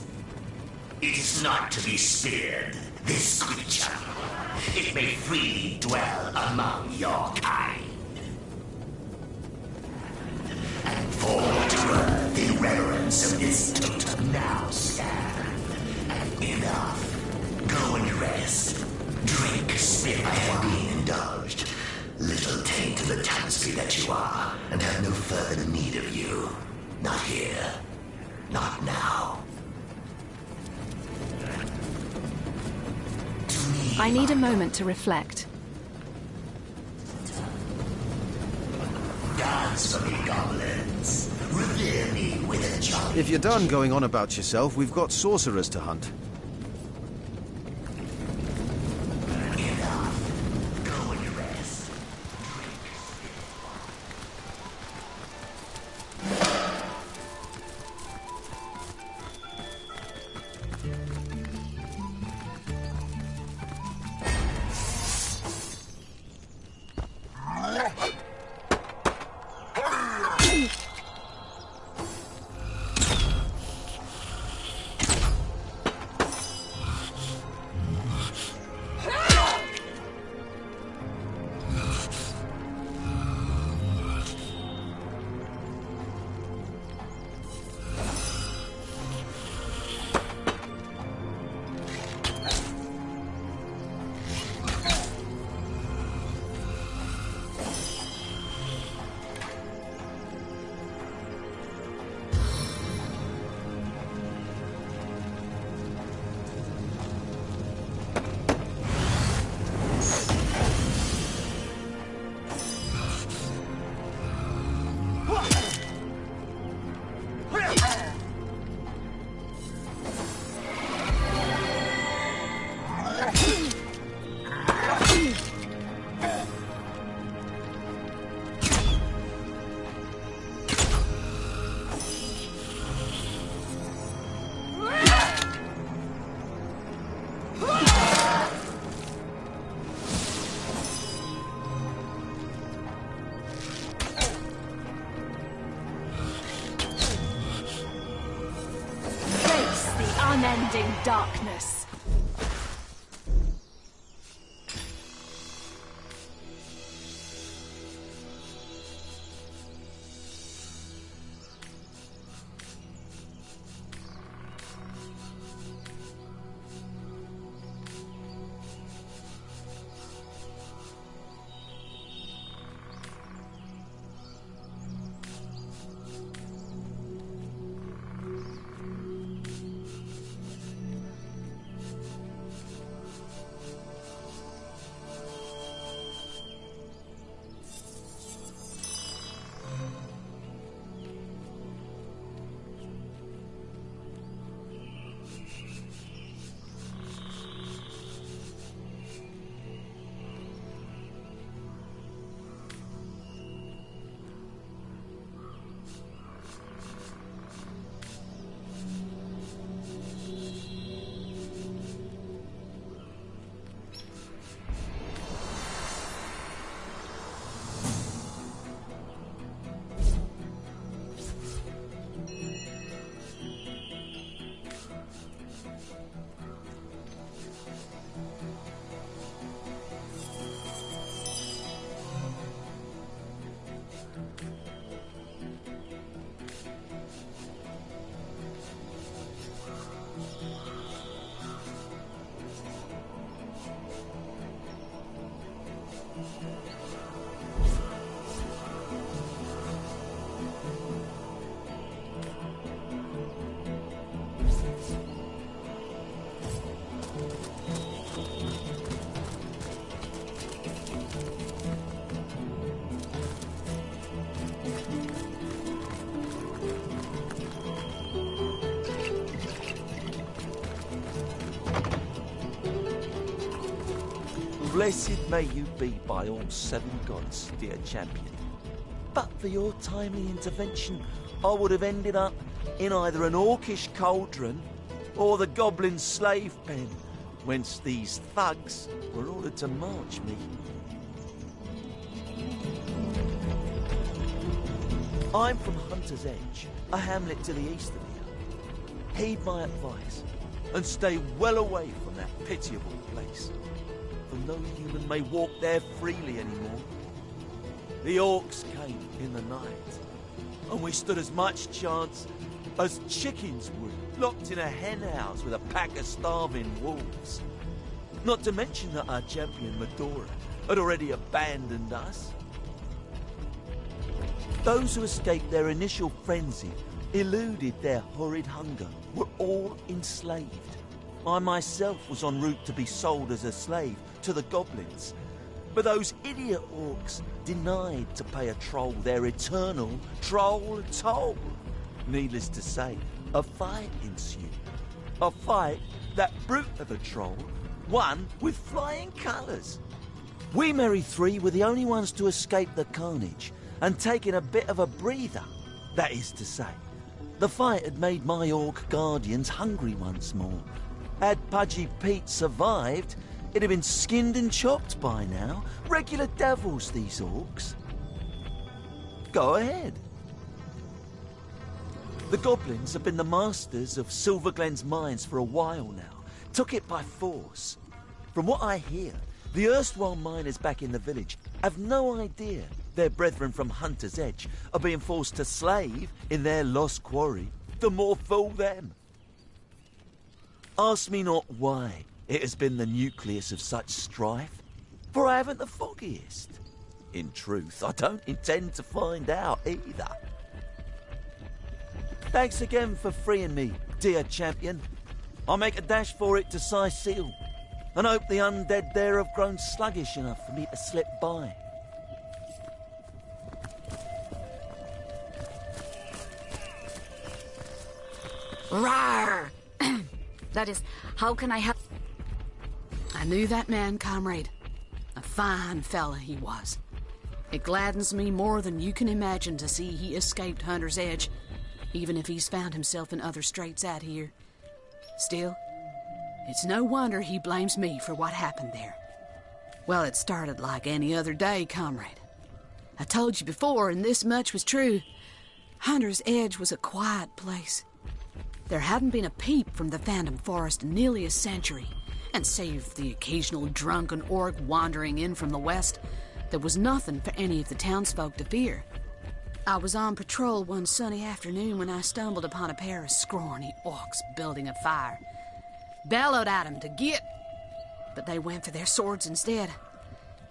It is not to be speared, this creature. It may freely dwell among your kind. And fall to earth in reverence of this totem now stand. And enough. Go and rest. Drink spirit. I have been indulged. Little taint to the tapestry that you are, and have no further need of you. Not here. Not now. I need a moment to reflect. Dance for me, goblins. Revere me with a jolly. If you're done going on about yourself, we've got sorcerers to hunt. Unending darkness. Blessed may you be by all seven gods, dear champion. But for your timely intervention, I would have ended up in either an orcish cauldron or the goblin slave pen, whence these thugs were ordered to march me. I'm from Hunter's Edge, a hamlet to the east of here. Heed my advice, and stay well away from that pitiable place, for no human may walk there freely anymore. The orcs came in the night, and we stood as much chance as chickens would, locked in a hen house with a pack of starving wolves. Not to mention that our champion Medora had already abandoned us. Those who escaped their initial frenzy, eluded their horrid hunger, were all enslaved. I myself was en route to be sold as a slave to the goblins, but those idiot orcs denied to pay a troll their eternal troll toll. Needless to say, a fight ensued. A fight that brute of a troll won with flying colours. We merry three were the only ones to escape the carnage and taking a bit of a breather. That is to say, the fight had made my orc guardians hungry once more. Had Pudgy Pete survived, it'd have been skinned and chopped by now. Regular devils, these orcs. Go ahead. The goblins have been the masters of Silverglen's mines for a while now. Took it by force. From what I hear, the erstwhile miners back in the village have no idea their brethren from Hunter's Edge are being forced to slave in their lost quarry. The more fool them. Ask me not why it has been the nucleus of such strife, for I haven't the foggiest. In truth, I don't intend to find out either. Thanks again for freeing me, dear champion. I'll make a dash for it to Seal, and hope the undead there have grown sluggish enough for me to slip by. Rawr! That is, how can I help? I knew that man, comrade. A fine fella he was. It gladdens me more than you can imagine to see he escaped Hunter's Edge, even if he's found himself in other straits out here. Still, it's no wonder he blames me for what happened there. Well, it started like any other day, comrade. I told you before, and this much was true. Hunter's Edge was a quiet place. There hadn't been a peep from the Phantom Forest in nearly a century, and save the occasional drunken orc wandering in from the west, there was nothing for any of the townsfolk to fear. I was on patrol one sunny afternoon when I stumbled upon a pair of scrawny orcs building a fire. Bellowed at 'em to get, but they went for their swords instead.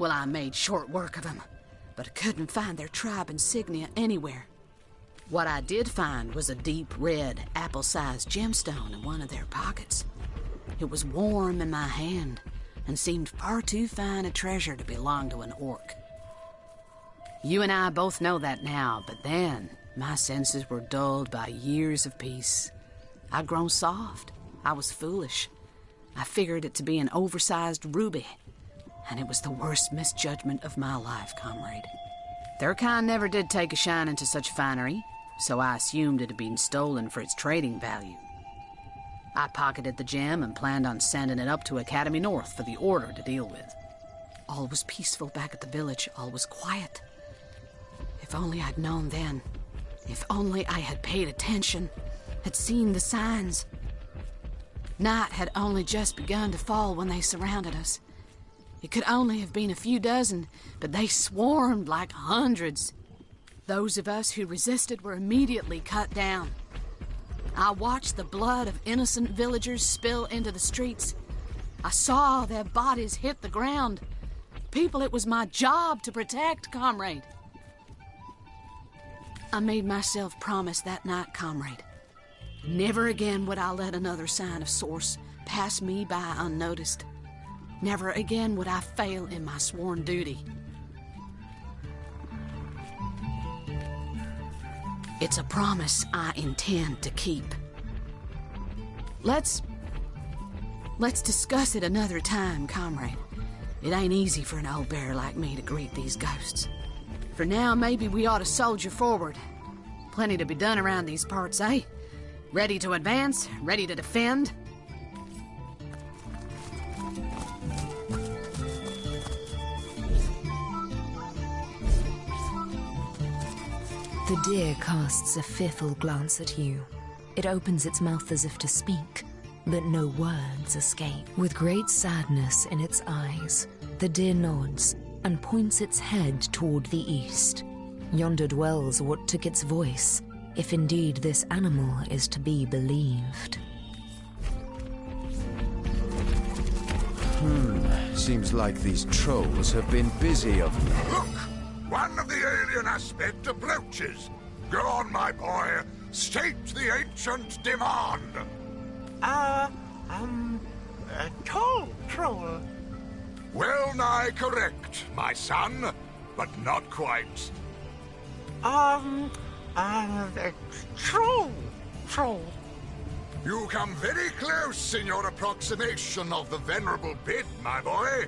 Well, I made short work of 'em, but I couldn't find their tribe insignia anywhere. What I did find was a deep red, apple-sized gemstone in one of their pockets. It was warm in my hand and seemed far too fine a treasure to belong to an orc. You and I both know that now, but then my senses were dulled by years of peace. I'd grown soft. I was foolish. I figured it to be an oversized ruby, and it was the worst misjudgment of my life, comrade. Their kind never did take a shine into such finery, so I assumed it had been stolen for its trading value. I pocketed the gem and planned on sending it up to Academy North for the Order to deal with. All was peaceful back at the village, all was quiet. If only I'd known then. If only I had paid attention, had seen the signs. Night had only just begun to fall when they surrounded us. It could only have been a few dozen, but they swarmed like hundreds. Those of us who resisted were immediately cut down. I watched the blood of innocent villagers spill into the streets. I saw their bodies hit the ground. People it was my job to protect, comrade. I made myself promise that night, comrade. Never again would I let another sign of source pass me by unnoticed. Never again would I fail in my sworn duty. It's a promise I intend to keep. Let's discuss it another time, comrade. It ain't easy for an old bear like me to greet these ghosts. For now, maybe we ought to soldier forward. Plenty to be done around these parts, eh? Ready to advance? Ready to defend? The deer casts a fearful glance at you. It opens its mouth as if to speak, but no words escape. With great sadness in its eyes, the deer nods and points its head toward the east. Yonder dwells what took its voice, if indeed this animal is to be believed. Seems like these trolls have been busy of late. Look! One of the alien aspect approaches. Go on, my boy. State the ancient demand. Troll. Well nigh correct, my son, but not quite. Troll. You come very close in your approximation of the venerable bit, my boy.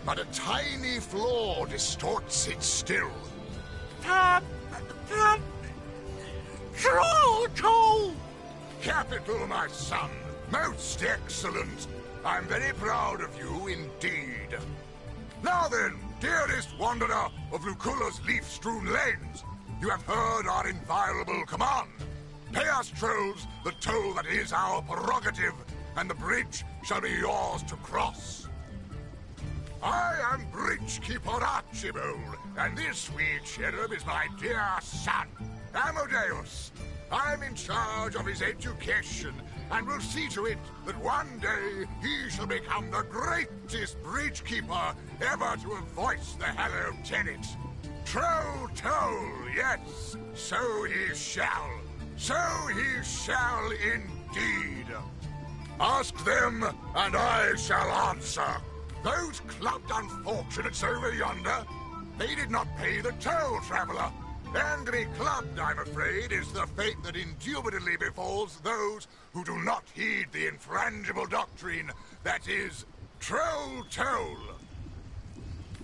But a tiny flaw distorts it still. Troll! Capital, my son. Most excellent. I'm very proud of you indeed. Now then, dearest wanderer of Lucula's leaf-strewn lanes, you have heard our inviolable command. Pay us, trolls, the toll that is our prerogative, and the bridge shall be yours to cross. I am Bridgekeeper Archibald, and this sweet cherub is my dear son, Amadeus. I'm in charge of his education, and will see to it that one day he shall become the greatest bridgekeeper ever to have voiced the hallowed tenet. Troll toll, yes, so he shall. So he shall indeed. Ask them, and I shall answer. Those clubbed unfortunates over yonder, they did not pay the toll, traveler. And to be clubbed, I'm afraid, is the fate that indubitably befalls those who do not heed the infrangible doctrine that is troll toll.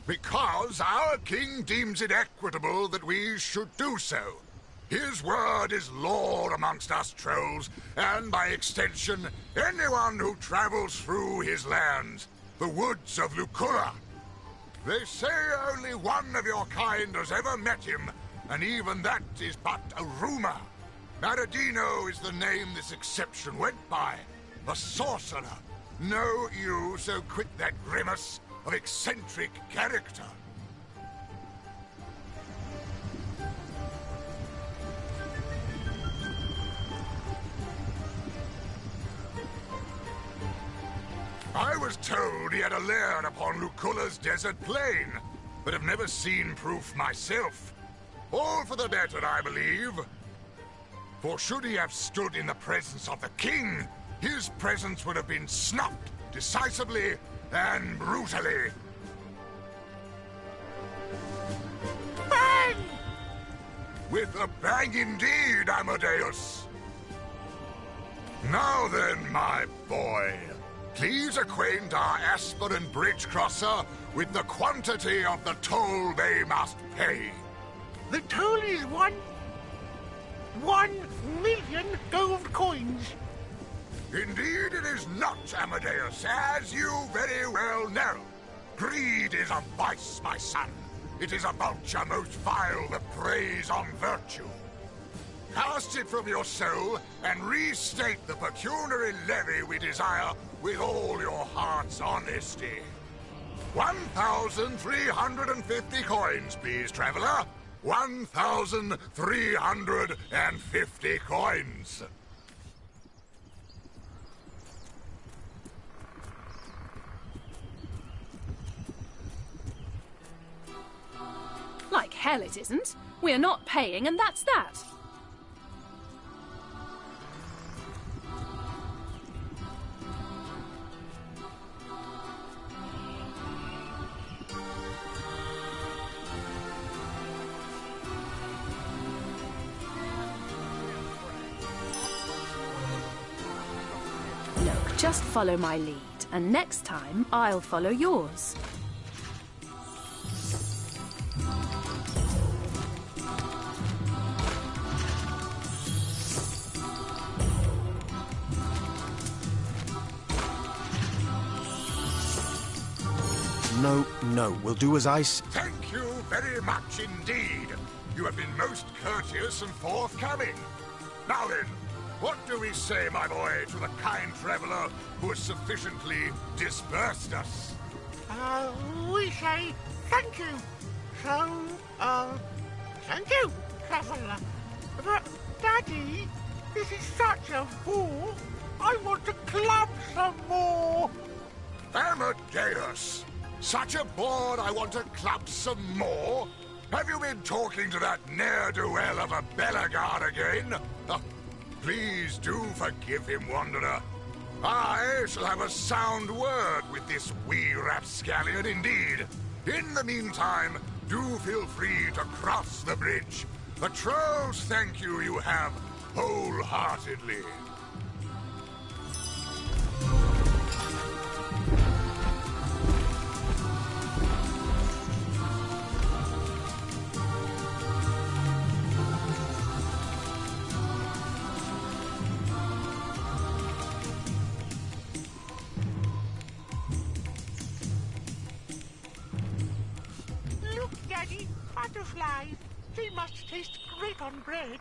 Because our king deems it equitable that we should do so. His word is law amongst us trolls, and by extension, anyone who travels through his lands, the woods of Lucula. They say only one of your kind has ever met him, and even that is but a rumor. Maradino is the name this exception went by, a sorcerer. Know you so quit that grimace of eccentric character? I was told he had a lair upon Lucula's desert plain, but have never seen proof myself. All for the better, I believe. For should he have stood in the presence of the king, his presence would have been snuffed decisively and brutally. Bang! With a bang indeed, Amadeus. Now then, my boy. Please acquaint our aspirant bridge crosser with the quantity of the toll they must pay. The toll is 1,000,000 gold coins. Indeed it is not, Amadeus, as you very well know. Greed is a vice, my son. It is a vulture most vile that preys on virtue. Cast it from your soul and restate the pecuniary levy we desire with all your heart's honesty. 1,350 coins, please, traveler. 1,350 coins. Like hell it isn't. We're not paying, and that's that. Look, just follow my lead, and next time I'll follow yours. no. We'll do as I Thank you very much indeed. You have been most courteous and forthcoming. Now then, what do we say, my boy, to the kind traveler who has sufficiently dispersed us? We say thank you. So, thank you, traveler. But, Daddy, this is such a bore. I want to club some more. Amadeus! Such a bore I want to club some more? Have you been talking to that ne'er-do-well of a Belagard again? Please do forgive him, Wanderer. I shall have a sound word with this wee rapscallion indeed. In the meantime, do feel free to cross the bridge. The trolls thank you, you have, wholeheartedly. Look, Daddy, butterflies. They must taste great on bread.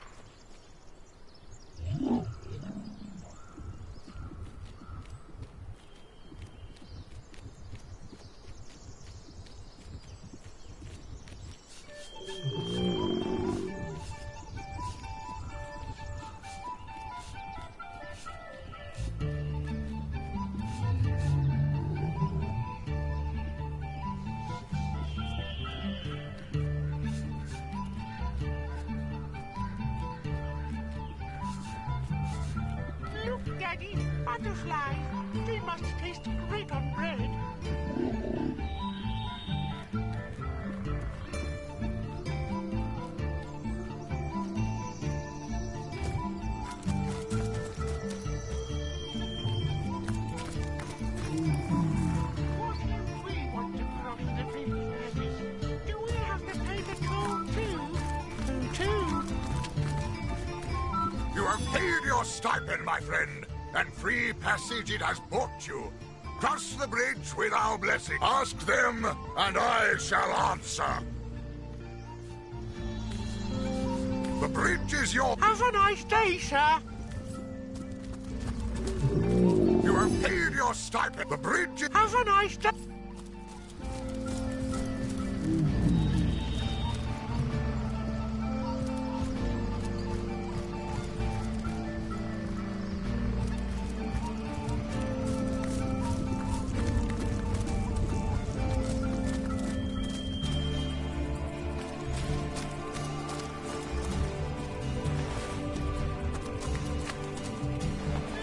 Look, Daddy, butterflies. They must taste great on bread. What if we want to cross the bridge, Daddy? Do we have to pay the toll too? You have paid your stipend, my friend, and free passage it has bought you. Cross the bridge with our blessing. Ask them, and I shall answer. The bridge is your... Have a nice day, sir. You have paid your stipend. The bridge is... Have a nice day.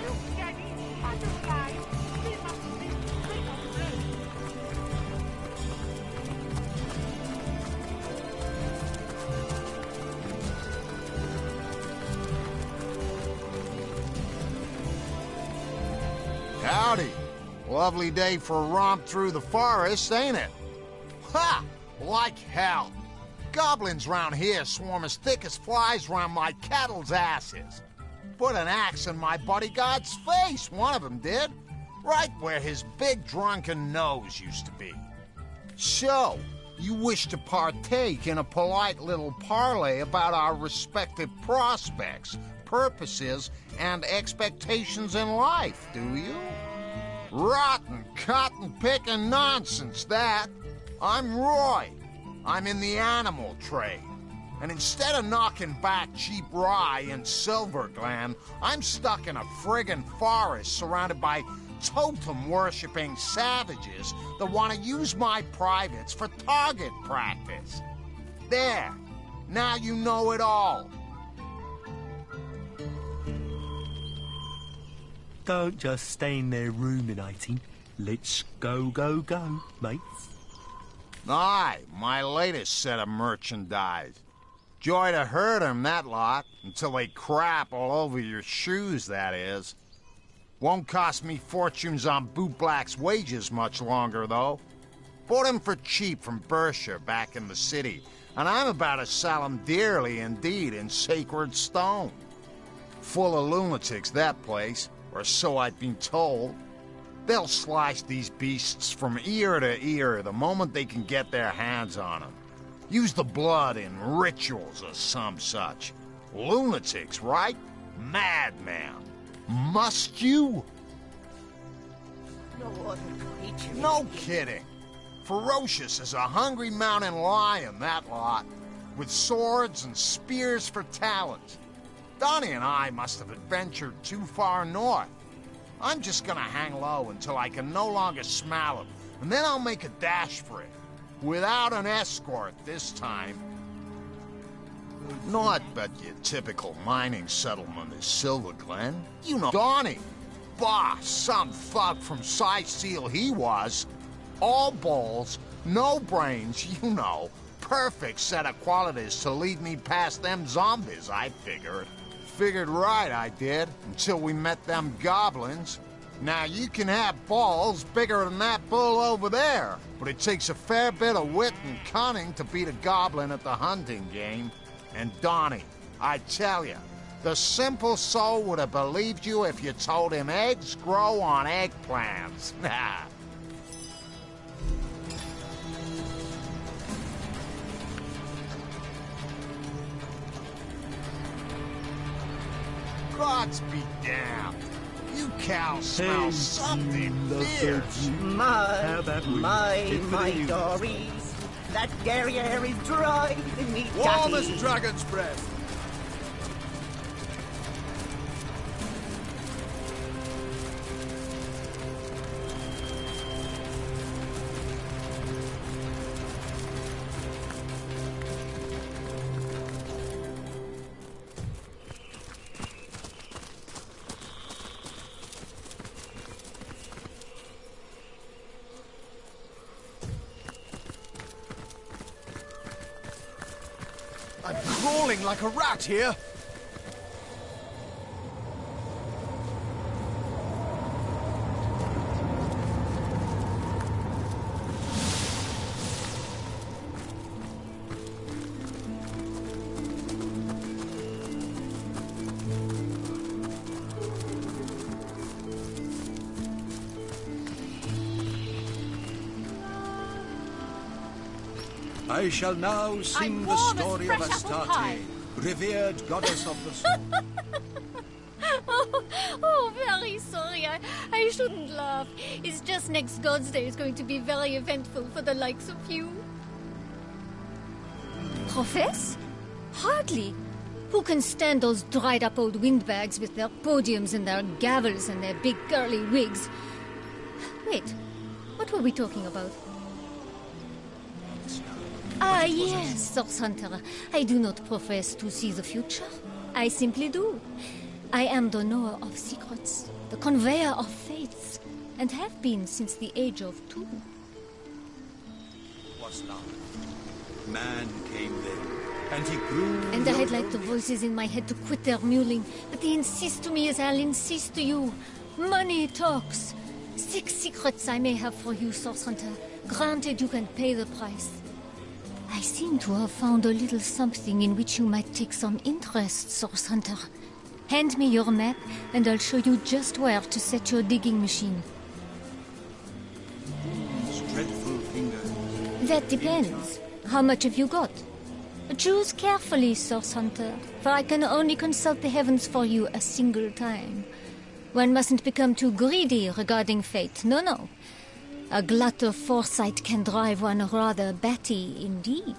Look, Daddy, butterflies. They must taste great on bread. Howdy. Lovely day for a romp through the forest, ain't it? Ha! Like hell. Goblins round here swarm as thick as flies round my cattle's asses. Put an axe in my bodyguard's face, one of them did. Right where his big drunken nose used to be. So, you wish to partake in a polite little parley about our respective prospects, purposes, and expectations in life, do you? Rotten, cotton-picking nonsense, that. I'm Roy. I'm in the animal trade. And instead of knocking back cheap rye and silver gland, I'm stuck in a friggin' forest surrounded by totem-worshipping savages that want to use my privates for target practice. There. Now you know it all. Don't just stay in there ruminating. Let's go, mates. Aye, my latest set of merchandise. Joy to herd 'em, that lot, until they crap all over your shoes, that is. Won't cost me fortunes on bootblack's wages much longer, though. Bought 'em for cheap from Berkshire back in the city, and I'm about to sell 'em dearly indeed in Sacred Stone. Full of lunatics, that place, or so I've been told. They'll slice these beasts from ear to ear the moment they can get their hands on them. Use the blood in rituals or some such. Lunatics, right? Madman. Must you? No other creature. No kidding. Ferocious as a hungry mountain lion, that lot. With swords and spears for talons. Donnie and I must have adventured too far north. I'm just gonna hang low until I can no longer smell him, and then I'll make a dash for it. Without an escort this time. Not but your typical mining settlement is Silver Glen. You know Donnie. Bah, some thug from Side Seal he was. All balls, no brains, you know. Perfect set of qualities to lead me past them zombies, I figured. Figured right, I did, until we met them goblins. Now, you can have balls bigger than that bull over there, but it takes a fair bit of wit and cunning to beat a goblin at the hunting game. And Donnie, I tell you, the simple soul would have believed you if you told him eggs grow on eggplants. Gods be damned. You cows smell something fierce. My Dories. That derriere is driving me Warm as tatty. dragon's breath. I'm crawling like a rat here. I shall now sing the story of Astarte, revered goddess of the sun. Oh, very sorry. I shouldn't laugh. It's just next God's Day is going to be very eventful for the likes of you. Profess? Hardly. Who can stand those dried-up old windbags with their podiums and their gavels and their big curly wigs? Wait, what were we talking about? Ah, yes, Source Hunter. I do not profess to see the future. I simply do. I am the knower of secrets, the conveyor of fates, and have been since the age of 2. Was love. Man came then, and he grew. And I'd like the voices in my head to quit their mewling, but they insist to me as I'll insist to you. Money talks. 6 secrets I may have for you, Source Hunter. Granted, you can pay the price. I seem to have found a little something in which you might take some interest, Source Hunter. Hand me your map, and I'll show you just where to set your digging machine. These dreadful fingers. That depends. How much have you got? Choose carefully, Source Hunter, for I can only consult the heavens for you a single time. One mustn't become too greedy regarding fate. No. A glut of foresight can drive one rather batty indeed.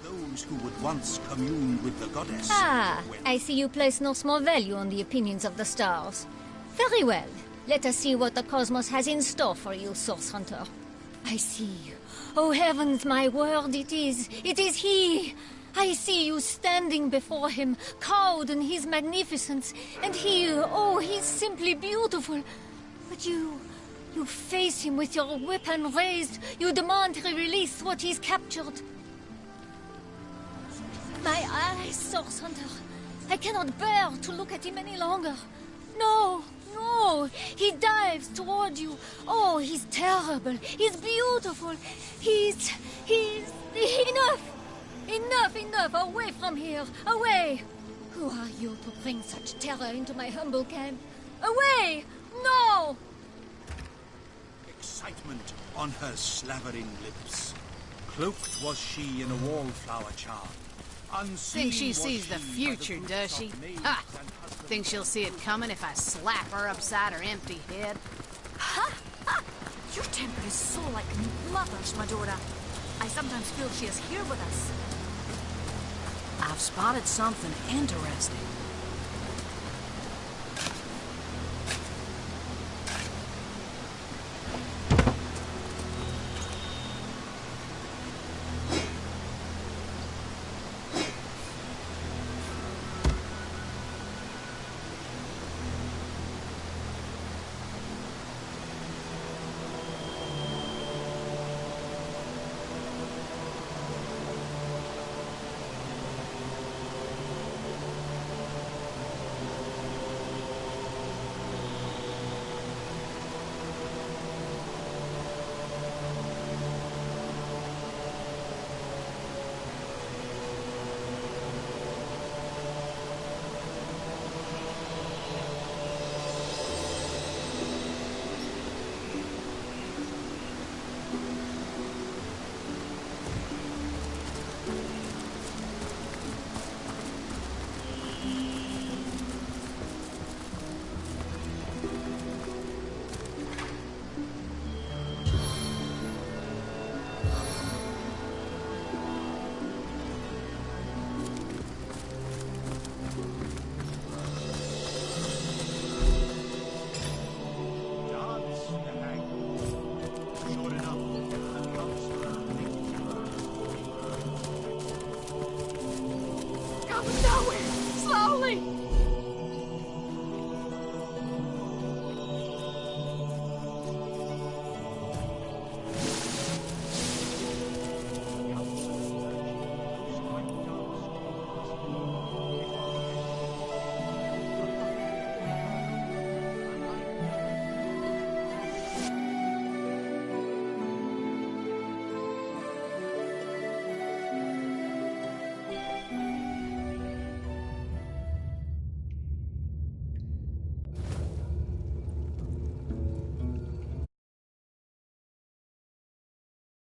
Those who would once commune with the goddess. Ah, I see you place no small value on the opinions of the stars. Very well. Let us see what the cosmos has in store for you, Source Hunter. I see. Oh heavens, my word, it is he! I see you standing before him, cowed in his magnificence, and he's simply beautiful. But you face him with your weapon raised. You demand he release what he's captured. My eyes, Source Hunter. I cannot bear to look at him any longer. No. He dives toward you. Oh, he's terrible. He's beautiful. He's... Enough. Away from here. Away. Who are you to bring such terror into my humble camp? Away! No! Excitement on her slavering lips. Cloaked was she in a wallflower charm. Unseen Think she was sees the by future, groups does she? of maids Ha! and husbands. Think she'll see it coming if I slap her upside her empty head? Your temper is so like mother's, Medora. I sometimes feel she is here with us. I've spotted something interesting. Come nowhere! Slowly!